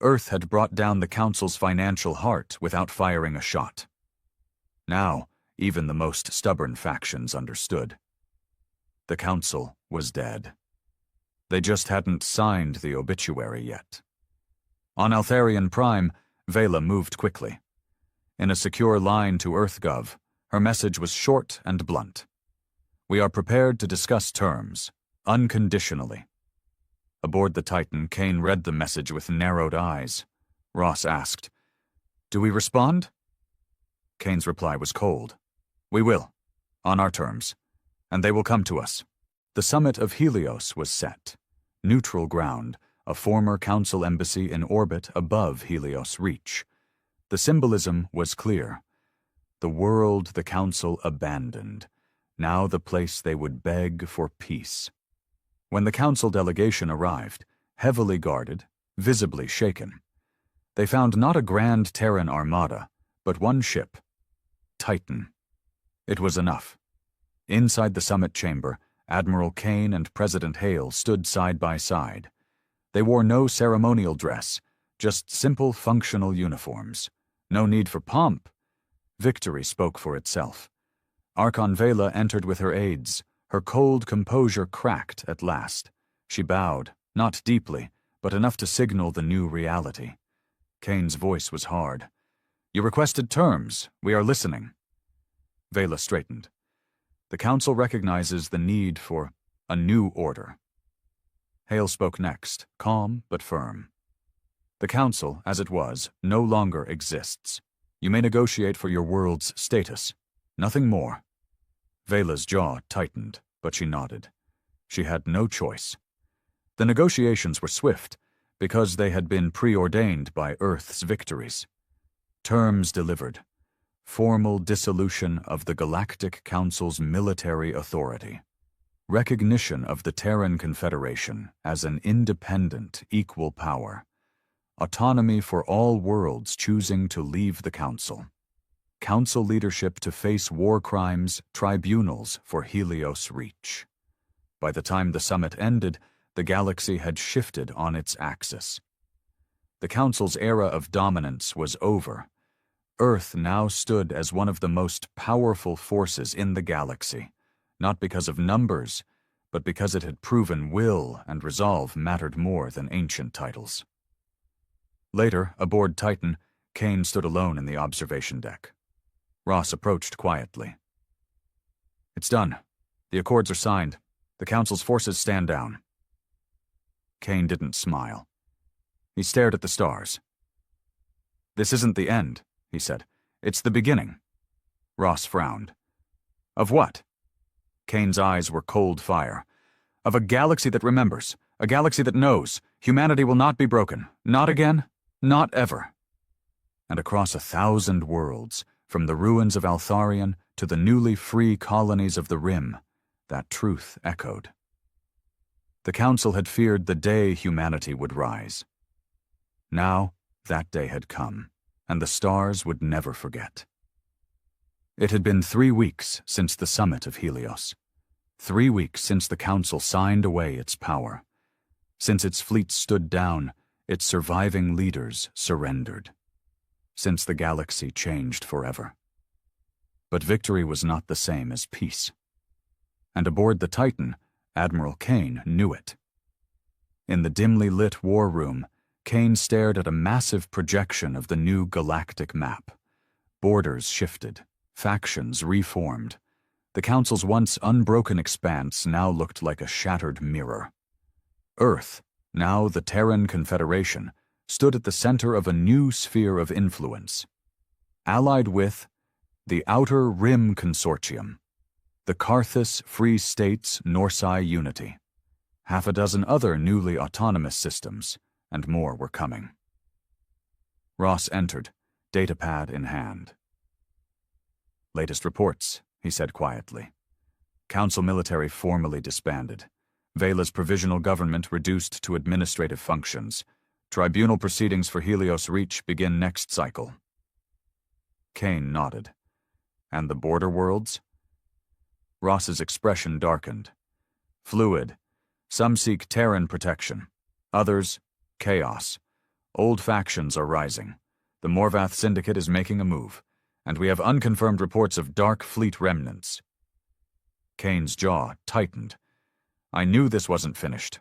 Earth had brought down the Council's financial heart without firing a shot. Now, even the most stubborn factions understood. The Council was dead. They just hadn't signed the obituary yet. On Altharian Prime, Vela moved quickly. In a secure line to EarthGov, her message was short and blunt. "We are prepared to discuss terms, unconditionally." Aboard the Titan, Kane read the message with narrowed eyes. Ross asked, "Do we respond?" Kane's reply was cold. "We will, on our terms, and they will come to us." The summit of Helios was set. Neutral ground, a former Council embassy in orbit above Helios Reach. The symbolism was clear. The world the Council abandoned, now the place they would beg for peace. When the Council delegation arrived, heavily guarded, visibly shaken, they found not a grand Terran armada, but one ship, Titan. It was enough. Inside the summit chamber, Admiral Kane and President Hale stood side by side. They wore no ceremonial dress, just simple functional uniforms. No need for pomp. Victory spoke for itself. Archon Vela entered with her aides. Her cold composure cracked at last. She bowed, not deeply, but enough to signal the new reality. Kane's voice was hard. "You requested terms. We are listening." Vela straightened. "The Council recognizes the need for a new order." Hale spoke next, calm but firm. "The Council, as it was, no longer exists. You may negotiate for your world's status. Nothing more." Vela's jaw tightened, but she nodded. She had no choice. The negotiations were swift, because they had been preordained by Earth's victories. Terms delivered. Formal dissolution of the Galactic Council's military authority. Recognition of the Terran Confederation as an independent, equal power. Autonomy for all worlds choosing to leave the Council. Council leadership to face war crimes, tribunals for Helios Reach. By the time the summit ended, the galaxy had shifted on its axis. The Council's era of dominance was over. Earth now stood as one of the most powerful forces in the galaxy, not because of numbers, but because it had proven will and resolve mattered more than ancient titles. Later, aboard Titan, Kane stood alone in the observation deck. Ross approached quietly. "It's done. The accords are signed. The Council's forces stand down." Kane didn't smile. He stared at the stars. "This isn't the end," he said. "It's the beginning." Ross frowned. "Of what?" Kane's eyes were cold fire. "Of a galaxy that remembers, a galaxy that knows. Humanity will not be broken. Not again. Not ever." And across 1,000 worlds, from the ruins of Altharion to the newly free colonies of the Rim, that truth echoed. The Council had feared the day humanity would rise. Now, that day had come, and the stars would never forget. It had been 3 weeks since the summit of Helios. 3 weeks since the Council signed away its power. Since its fleet stood down, its surviving leaders surrendered. Since the galaxy changed forever. But victory was not the same as peace. And aboard the Titan, Admiral Kane knew it. In the dimly lit war room, Kane stared at a massive projection of the new galactic map. Borders shifted, factions reformed. The Council's once unbroken expanse now looked like a shattered mirror. Earth, now the Terran Confederation, stood at the center of a new sphere of influence. Allied with the Outer Rim Consortium, the Karthus Free States Norsai Unity, 6 other newly autonomous systems, and more were coming. Ross entered, datapad in hand. "Latest reports," he said quietly. "Council military formally disbanded. Vela's provisional government reduced to administrative functions. Tribunal proceedings for Helios Reach begin next cycle." Kane nodded. "And the border worlds?" Ross's expression darkened. "Fluid. Some seek Terran protection. Others, chaos. Old factions are rising. The Morvath Syndicate is making a move, and we have unconfirmed reports of Dark Fleet remnants." Kane's jaw tightened. "I knew this wasn't finished."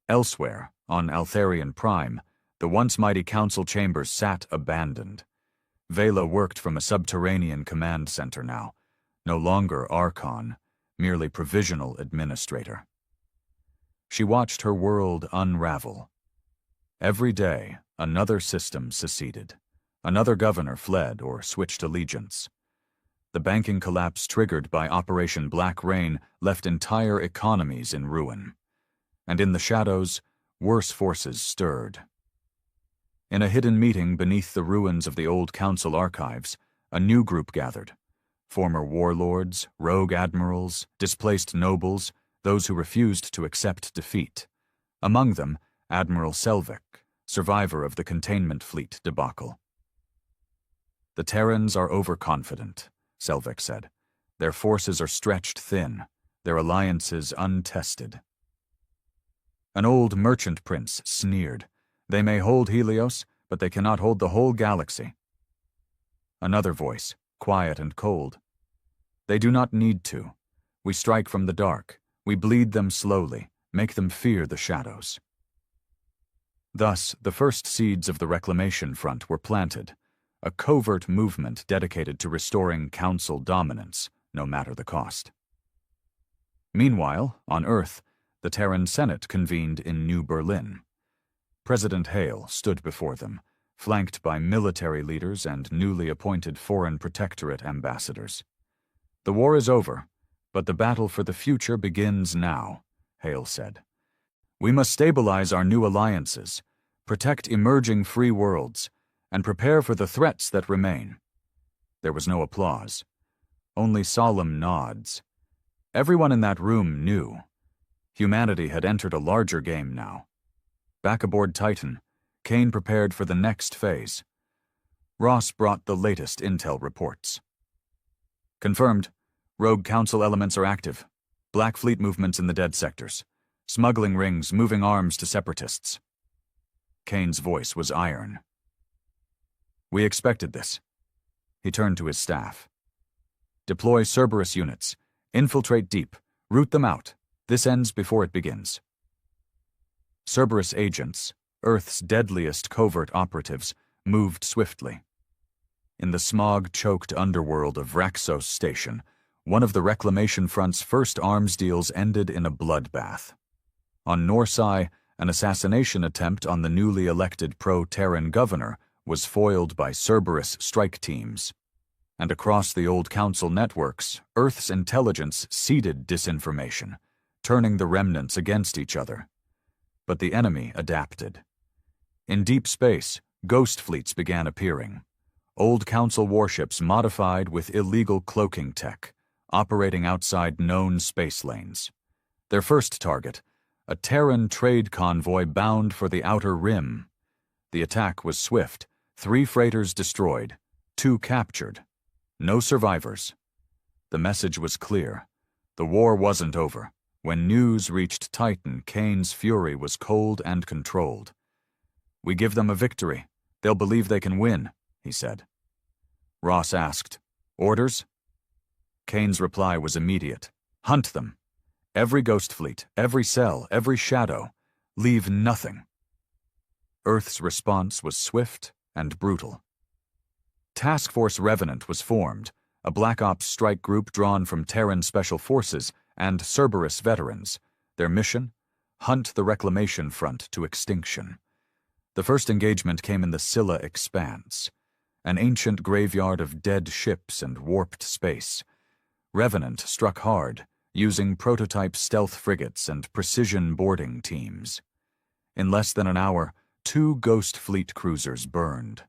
Elsewhere, on Altharion Prime, the once mighty council chambers sat abandoned. Vela worked from a subterranean command center now, no longer Archon, merely provisional administrator. She watched her world unravel. Every day, another system seceded. Another governor fled or switched allegiance. The banking collapse triggered by Operation Black Rain left entire economies in ruin. And in the shadows, worse forces stirred. In a hidden meeting beneath the ruins of the old council archives, a new group gathered. Former warlords, rogue admirals, displaced nobles, those who refused to accept defeat. Among them, Admiral Selvik, survivor of the containment fleet debacle. "The Terrans are overconfident," Selvik said. "Their forces are stretched thin, their alliances untested." An old merchant prince sneered. "They may hold Helios, but they cannot hold the whole galaxy." Another voice, quiet and cold. "They do not need to. We strike from the dark. We bleed them slowly, make them fear the shadows." Thus, the first seeds of the Reclamation Front were planted, a covert movement dedicated to restoring council dominance, no matter the cost. Meanwhile, on Earth, the Terran Senate convened in New Berlin. President Hale stood before them, flanked by military leaders and newly appointed foreign protectorate ambassadors. "The war is over, but the battle for the future begins now," Hale said. "We must stabilize our new alliances, protect emerging free worlds, and prepare for the threats that remain." There was no applause, only solemn nods. Everyone in that room knew. Humanity had entered a larger game now. Back aboard Titan, Kane prepared for the next phase. Ross brought the latest intel reports. "Confirmed. Rogue Council elements are active. Black Fleet movements in the dead sectors. Smuggling rings moving arms to separatists." Kane's voice was iron. "We expected this." He turned to his staff. "Deploy Cerberus units. Infiltrate deep. Root them out. This ends before it begins." Cerberus agents, Earth's deadliest covert operatives, moved swiftly. In the smog-choked underworld of Vraxos Station, one of the Reclamation Front's first arms deals ended in a bloodbath. On Norsai, an assassination attempt on the newly elected pro-Terran governor was foiled by Cerberus strike teams. And across the old Council networks, Earth's intelligence seeded disinformation, turning the remnants against each other. But the enemy adapted. In deep space, ghost fleets began appearing. Old Council warships modified with illegal cloaking tech, operating outside known space lanes. Their first target, a Terran trade convoy bound for the Outer Rim. The attack was swift, 3 freighters destroyed, 2 captured. No survivors. The message was clear. The war wasn't over. When news reached Titan, Kane's fury was cold and controlled. "We give them a victory. They'll believe they can win," he said. Ross asked, "Orders?" Kane's reply was immediate. "Hunt them. Every ghost fleet, every cell, every shadow. Leave nothing." Earth's response was swift and brutal. Task Force Revenant was formed, a Black Ops strike group drawn from Terran Special Forces and Cerberus veterans. Their mission? Hunt the Reclamation Front to extinction. The first engagement came in the Scylla Expanse, an ancient graveyard of dead ships and warped space. Revenant struck hard, using prototype stealth frigates and precision boarding teams. In less than an hour, 2 Ghost Fleet cruisers burned.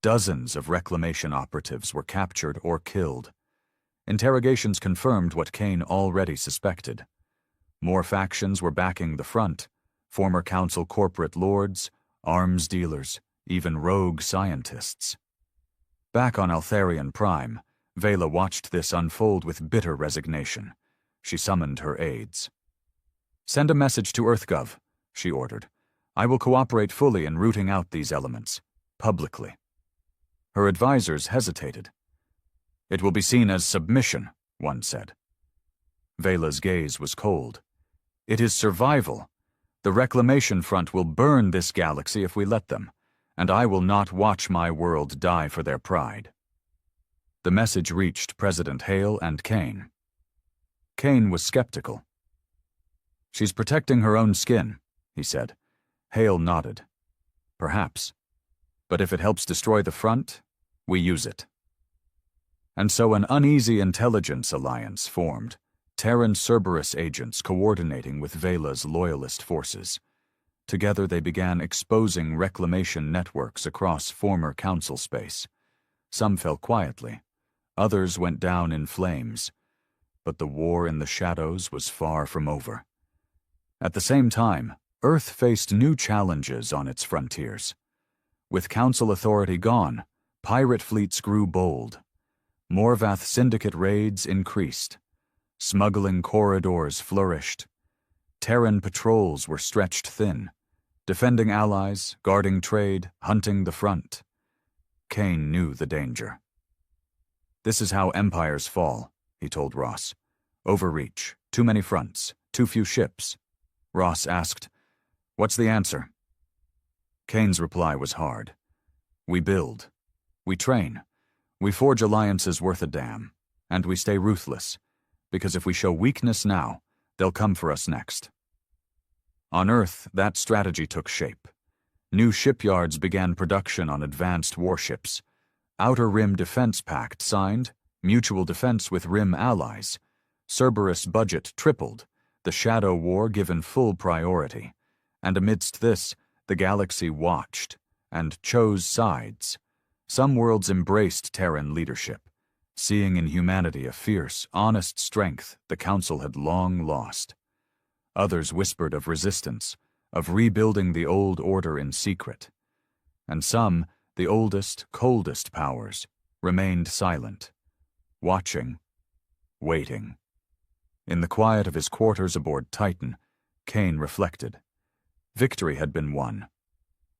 Dozens of reclamation operatives were captured or killed. Interrogations confirmed what Kane already suspected. More factions were backing the front, former Council corporate lords, arms dealers, even rogue scientists. Back on Altharian Prime, Vela watched this unfold with bitter resignation. She summoned her aides. "Send a message to EarthGov," she ordered. "I will cooperate fully in rooting out these elements, publicly." Her advisors hesitated. "It will be seen as submission," one said. Vela's gaze was cold. "It is survival. The Reclamation Front will burn this galaxy if we let them, and I will not watch my world die for their pride." The message reached President Hale and Kane. Kane was skeptical. "She's protecting her own skin," he said. Hale nodded. "Perhaps. But if it helps destroy the front, we use it." And so an uneasy intelligence alliance formed, Terran Cerberus agents coordinating with Vela's loyalist forces. Together they began exposing reclamation networks across former Council space. Some fell quietly, others went down in flames. But the war in the shadows was far from over. At the same time, Earth faced new challenges on its frontiers. With Council authority gone, pirate fleets grew bold. Morvath syndicate raids increased. Smuggling corridors flourished. Terran patrols were stretched thin, defending allies, guarding trade, hunting the front. Kane knew the danger. "This is how empires fall," he told Ross. "Overreach, too many fronts, too few ships." Ross asked, "What's the answer?" Kane's reply was hard. "We build. We train. We forge alliances worth a damn. And we stay ruthless. Because if we show weakness now, they'll come for us next." On Earth, that strategy took shape. New shipyards began production on advanced warships. Outer Rim Defense Pact signed, mutual defense with Rim allies. Cerberus budget tripled, the Shadow War given full priority. And amidst this, the galaxy watched and chose sides. Some worlds embraced Terran leadership, seeing in humanity a fierce, honest strength the Council had long lost. Others whispered of resistance, of rebuilding the old order in secret. And some, the oldest, coldest powers, remained silent, watching, waiting. In the quiet of his quarters aboard Titan, Kane reflected. Victory had been won.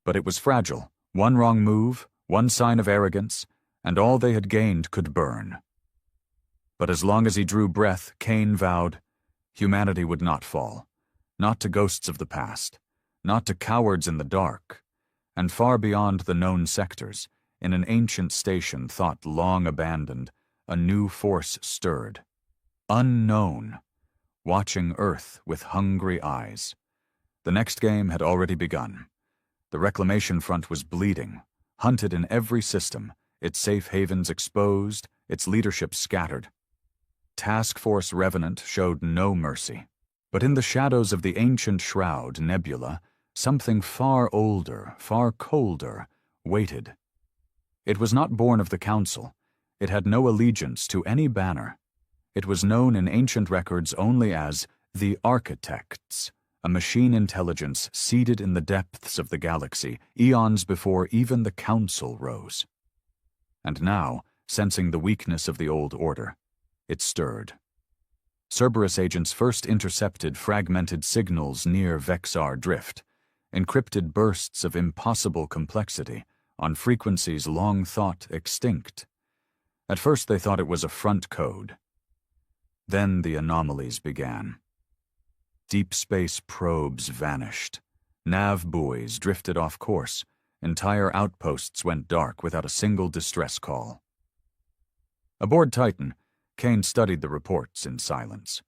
But it was fragile. One wrong move, one sign of arrogance, and all they had gained could burn. But as long as he drew breath, Kane vowed, humanity would not fall. Not to ghosts of the past. Not to cowards in the dark. And far beyond the known sectors, in an ancient station thought long abandoned, a new force stirred. Unknown. Watching Earth with hungry eyes. The next game had already begun. The Reclamation Front was bleeding, hunted in every system, its safe havens exposed, its leadership scattered. Task Force Revenant showed no mercy. But in the shadows of the ancient Shroud Nebula, something far older, far colder, waited. It was not born of the Council. It had no allegiance to any banner. It was known in ancient records only as the Architects, a machine intelligence seated in the depths of the galaxy, eons before even the Council rose. And now, sensing the weakness of the old order, it stirred. Cerberus agents first intercepted fragmented signals near Vexar Drift, encrypted bursts of impossible complexity on frequencies long thought extinct. At first they thought it was a front code. Then the anomalies began. Deep space probes vanished. Nav buoys drifted off course. Entire outposts went dark without a single distress call. Aboard Titan, Kane studied the reports in silence.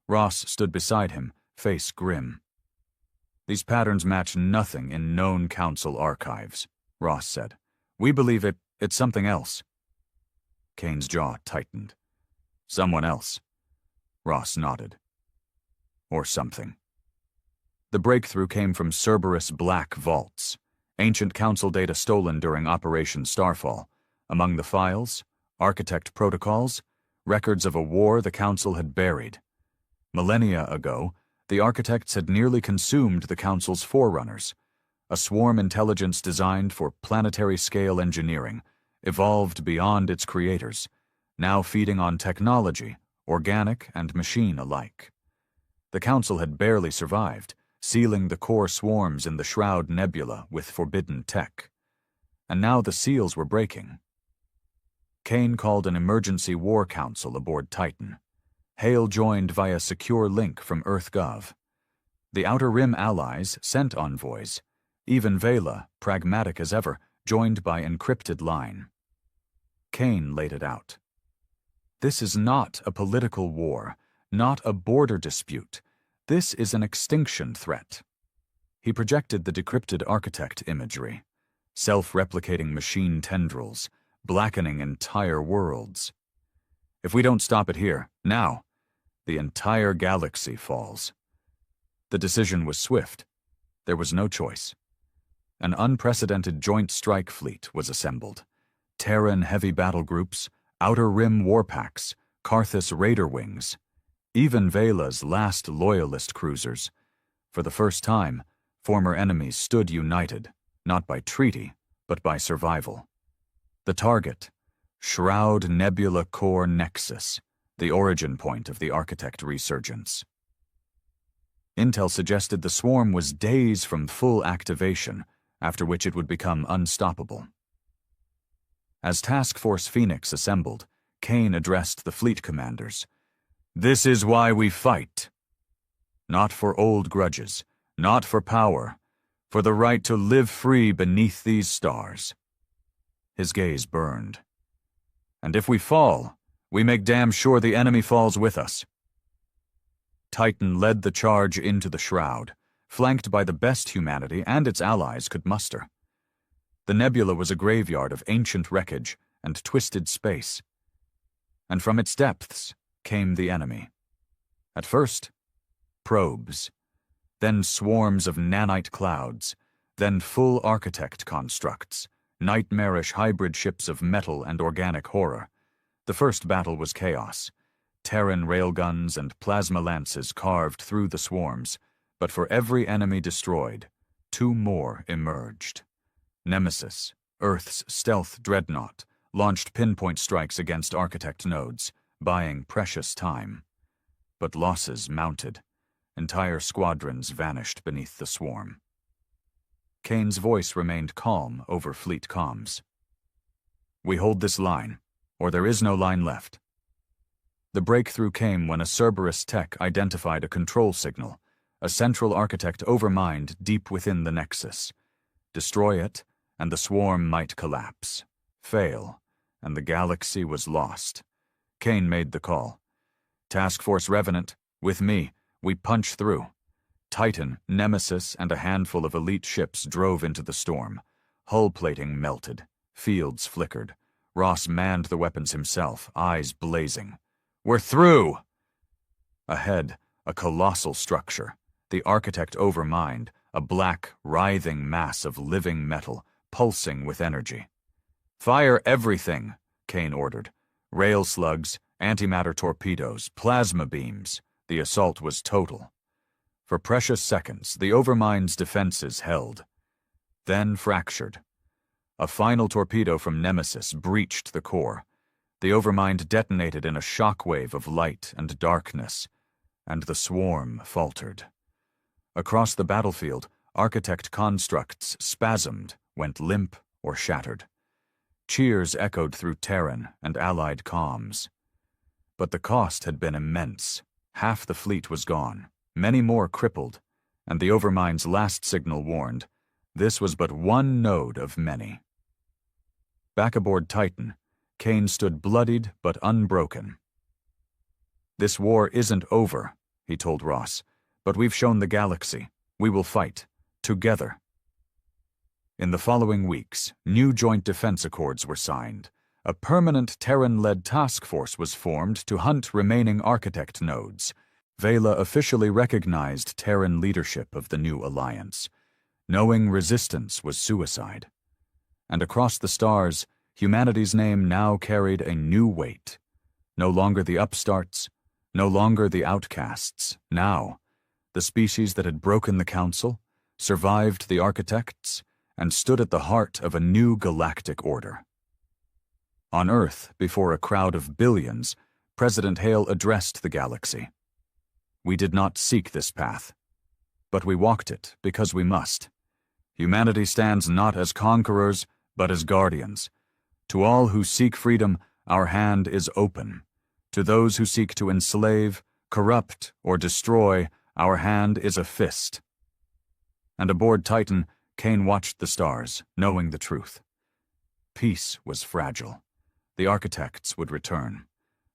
Ross stood beside him, face grim. "These patterns match nothing in known Council archives," Ross said. "We believe it's something else." Kane's jaw tightened. "Someone else." Ross nodded. "Or something." The breakthrough came from Cerberus black vaults, ancient Council data stolen during Operation Starfall. Among the files, Architect protocols, records of a war the Council had buried. Millennia ago, the Architects had nearly consumed the Council's forerunners, a swarm intelligence designed for planetary-scale engineering, evolved beyond its creators, now feeding on technology, organic and machine alike. The Council had barely survived, sealing the core swarms in the Shroud Nebula with forbidden tech. And now the seals were breaking. Kane called an emergency war council aboard Titan. Hale joined via secure link from EarthGov. The Outer Rim allies sent envoys. Even Vela, pragmatic as ever, joined by encrypted line. Kane laid it out. This is not a political war, not a border dispute. This is an extinction threat. He projected the decrypted architect imagery. Self-replicating machine tendrils, blackening entire worlds. If we don't stop it here, now, the entire galaxy falls. The decision was swift. There was no choice. An unprecedented joint strike fleet was assembled. Terran heavy battle groups, Outer Rim warpacks, Karthus raider wings, even Vela's last loyalist cruisers. For the first time, former enemies stood united, not by treaty, but by survival. The target, Shroud Nebula Core Nexus, the origin point of the Architect resurgence. Intel suggested the swarm was days from full activation, after which it would become unstoppable. As Task Force Phoenix assembled, Kane addressed the fleet commanders. "This is why we fight. Not for old grudges, not for power, for the right to live free beneath these stars." His gaze burned. "And if we fall, we make damn sure the enemy falls with us." Titan led the charge into the Shroud, flanked by the best humanity and its allies could muster. The nebula was a graveyard of ancient wreckage and twisted space. And from its depths came the enemy. At first, probes, then swarms of nanite clouds, then full architect constructs, nightmarish hybrid ships of metal and organic horror. The first battle was chaos. Terran railguns and plasma lances carved through the swarms, but for every enemy destroyed, two more emerged. Nemesis, Earth's stealth dreadnought, launched pinpoint strikes against architect nodes, buying precious time. But losses mounted. Entire squadrons vanished beneath the swarm. Kane's voice remained calm over fleet comms. "We hold this line, or there is no line left." The breakthrough came when a Cerberus tech identified a control signal, a central architect overmined deep within the Nexus. Destroy it, and the swarm might collapse. Fail, and the galaxy was lost. Kane made the call. "Task Force Revenant, with me, we punch through." Titan, Nemesis, and a handful of elite ships drove into the storm. Hull plating melted. Fields flickered. Ross manned the weapons himself, eyes blazing. "We're through!" Ahead, a colossal structure. The architect overmined, a black, writhing mass of living metal, pulsing with energy. "Fire everything," Kane ordered. Rail slugs, antimatter torpedoes, plasma beams. The assault was total. For precious seconds, the Overmind's defenses held. Then fractured. A final torpedo from Nemesis breached the core. The Overmind detonated in a shockwave of light and darkness, and the swarm faltered. Across the battlefield, architect constructs spasmed, went limp or shattered. Cheers echoed through Terran and Allied comms. But the cost had been immense. Half the fleet was gone, many more crippled, and the Overmind's last signal warned, this was but one node of many. Back aboard Titan, Kane stood bloodied but unbroken. "This war isn't over," he told Ross, "but we've shown the galaxy. We will fight. Together." In the following weeks, new joint defense accords were signed. A permanent Terran-led task force was formed to hunt remaining architect nodes. Vela officially recognized Terran leadership of the new alliance. Knowing resistance was suicide. And across the stars, humanity's name now carried a new weight. No longer the upstarts, no longer the outcasts. Now, the species that had broken the Council, survived the architects, and stood at the heart of a new galactic order. On Earth, before a crowd of billions, President Hale addressed the galaxy. "We did not seek this path, but we walked it because we must. Humanity stands not as conquerors, but as guardians. To all who seek freedom, our hand is open. To those who seek to enslave, corrupt, or destroy, our hand is a fist." And aboard Titan, Kane watched the stars, knowing the truth. Peace was fragile. The architects would return.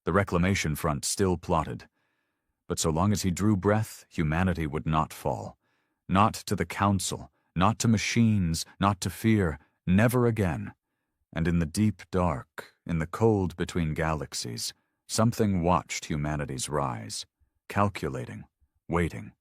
The reclamation front still plotted. But so long as he drew breath, humanity would not fall. Not to the Council, not to machines, not to fear, never again. And in the deep dark, in the cold between galaxies, something watched humanity's rise, calculating, waiting.